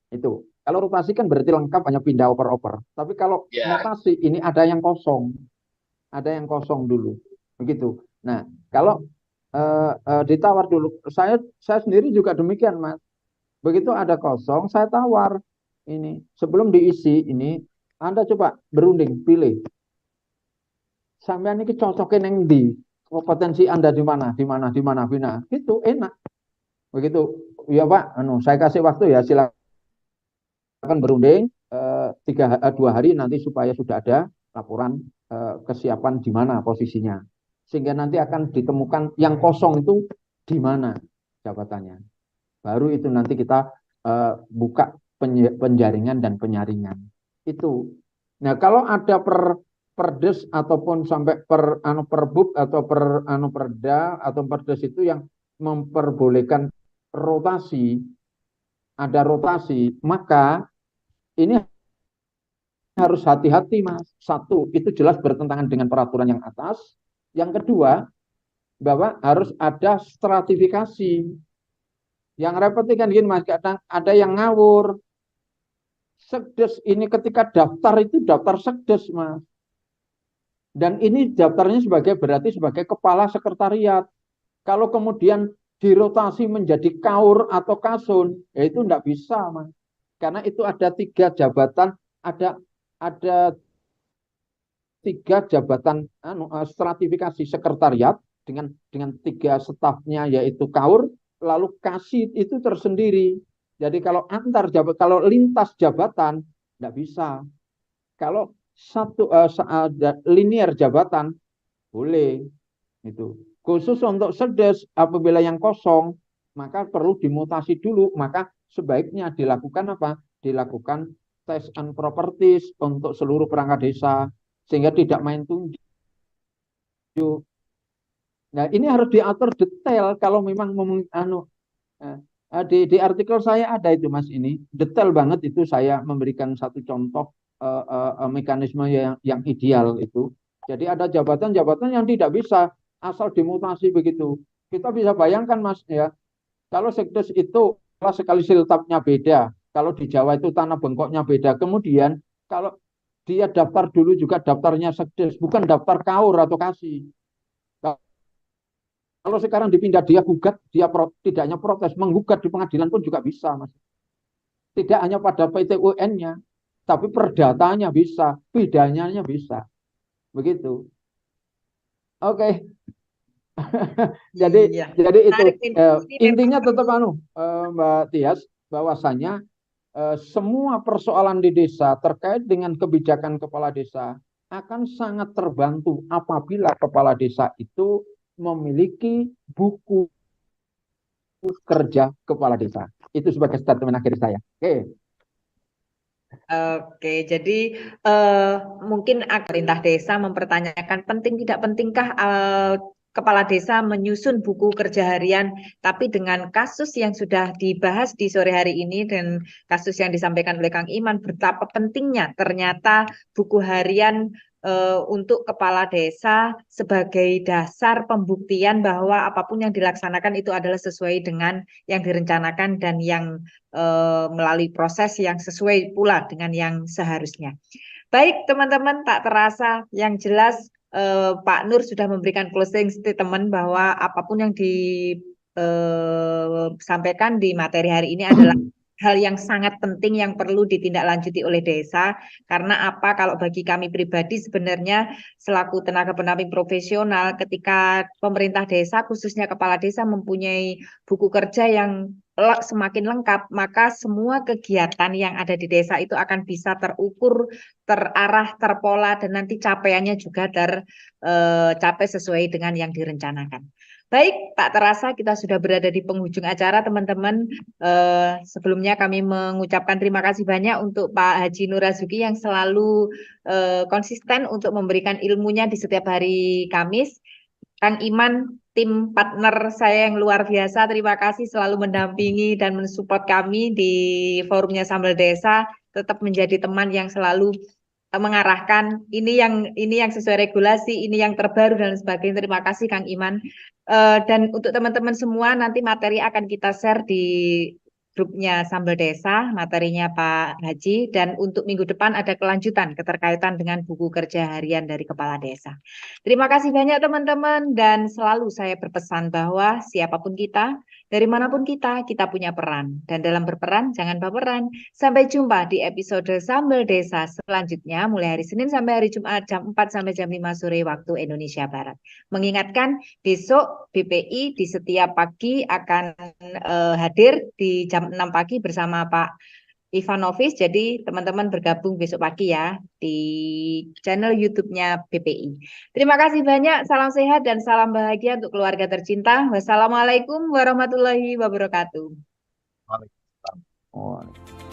Itu. Kalau rotasi kan berarti lengkap hanya pindah oper-oper. Tapi kalau mutasi ini ada yang kosong. Ada yang kosong dulu. Begitu. Nah, kalau ditawar dulu, saya sendiri juga demikian, Mas. Begitu ada kosong, saya tawar. Ini sebelum diisi ini, Anda coba berunding, pilih. Sampean ini cocokin yang di kompetensi Anda di mana, itu enak. Begitu, ya Pak, saya kasih waktu ya, silakan berunding 2 hari nanti supaya sudah ada laporan kesiapan di mana posisinya, sehingga nanti akan ditemukan yang kosong itu di mana jabatannya. Baru itu nanti kita buka penjaringan dan penyaringan itu. Nah kalau ada perdes ataupun sampai perbub atau perda atau perdes itu yang memperbolehkan rotasi, ada rotasi, maka ini harus hati-hati, Mas. Satu, itu jelas bertentangan dengan peraturan yang atas. Yang kedua, bahwa harus ada stratifikasi. Yang repot kan gini, Mas, kadang ada yang ngawur. Sekdes ini ketika daftar itu daftar sekdes, Mas. Dan ini daftarnya berarti sebagai kepala sekretariat. Kalau kemudian dirotasi menjadi kaur atau kasun, ya itu enggak bisa, Mas. Karena itu ada 3 jabatan, ada 3 jabatan stratifikasi sekretariat dengan 3 stafnya yaitu kaur, lalu kasih itu tersendiri. Jadi kalau kalau lintas jabatan enggak bisa. Kalau linear jabatan boleh itu. Khusus untuk sedes apabila yang kosong maka perlu dimutasi dulu, maka sebaiknya dilakukan apa? Dilakukan tes and properties untuk seluruh perangkat desa sehingga tidak main tunjuk. Nah, ini harus diatur detail kalau memang di artikel saya ada itu, Mas, ini detail banget itu, saya memberikan satu contoh mekanisme yang ideal itu. Jadi ada jabatan-jabatan yang tidak bisa asal dimutasi begitu. Kita bisa bayangkan, Mas, ya, kalau sekdes itu sekali siltabnya beda, kalau di Jawa itu tanah bengkoknya beda. Kemudian kalau dia daftar dulu juga daftarnya sekdes, bukan daftar kaur atau kasih. Kalau sekarang dipindah dia gugat, tidak hanya protes, menggugat di pengadilan pun juga bisa, Mas. Tidak hanya pada PT UN-nya, tapi perdatanya bisa, pidananya bisa. Begitu. Oke. Jadi itu intinya tetap Mbak Tias, bahwasanya semua persoalan di desa terkait dengan kebijakan kepala desa akan sangat terbantu apabila kepala desa itu memiliki buku kerja kepala desa. Itu sebagai statement akhir saya. Oke, jadi mungkin perintah desa mempertanyakan penting tidak pentingkah kepala desa menyusun buku kerja harian, tapi dengan kasus yang sudah dibahas di sore hari ini dan kasus yang disampaikan oleh Kang Iman, betapa pentingnya ternyata buku harian untuk kepala desa sebagai dasar pembuktian bahwa apapun yang dilaksanakan itu adalah sesuai dengan yang direncanakan dan yang melalui proses yang sesuai pula dengan yang seharusnya. Baik teman-teman, tak terasa yang jelas Pak Nur sudah memberikan closing statement bahwa apapun yang disampaikan di materi hari ini adalah hal yang sangat penting yang perlu ditindaklanjuti oleh desa. Karena apa? Kalau bagi kami pribadi sebenarnya selaku tenaga pendamping profesional, ketika pemerintah desa khususnya kepala desa mempunyai buku kerja yang semakin lengkap, maka semua kegiatan yang ada di desa itu akan bisa terukur, terarah, terpola, dan nanti capaiannya juga tercapai sesuai dengan yang direncanakan. Baik, tak terasa kita sudah berada di penghujung acara, teman-teman. Sebelumnya kami mengucapkan terima kasih banyak untuk Pak Haji Nur Razuki yang selalu konsisten untuk memberikan ilmunya di setiap hari Kamis. Kang Iman, tim partner saya yang luar biasa, terima kasih selalu mendampingi dan mensupport kami di forumnya Sambal Desa, tetap menjadi teman yang selalu mengarahkan ini yang sesuai regulasi, ini yang terbaru dan sebagainya. Terima kasih Kang Iman. Dan untuk teman-teman semua, nanti materi akan kita share di grupnya Sambal Desa, materinya Pak Haji, dan untuk minggu depan ada kelanjutan keterkaitan dengan buku kerja harian dari Kepala Desa. Terima kasih banyak teman-teman, dan selalu saya berpesan bahwa siapapun kita, dari manapun kita punya peran. Dan dalam berperan, jangan baperan. Sampai jumpa di episode Sambal Desa selanjutnya, mulai hari Senin sampai hari Jumat, jam 4 sampai jam 5 sore waktu Indonesia Barat. Mengingatkan, besok BPI di setiap pagi akan hadir di jam 6 pagi bersama Pak Ivanovis. Jadi teman-teman bergabung besok pagi ya di channel YouTube-nya BPI. Terima kasih banyak, salam sehat dan salam bahagia untuk keluarga tercinta. Wassalamualaikum warahmatullahi wabarakatuh. Waalaikumsalam.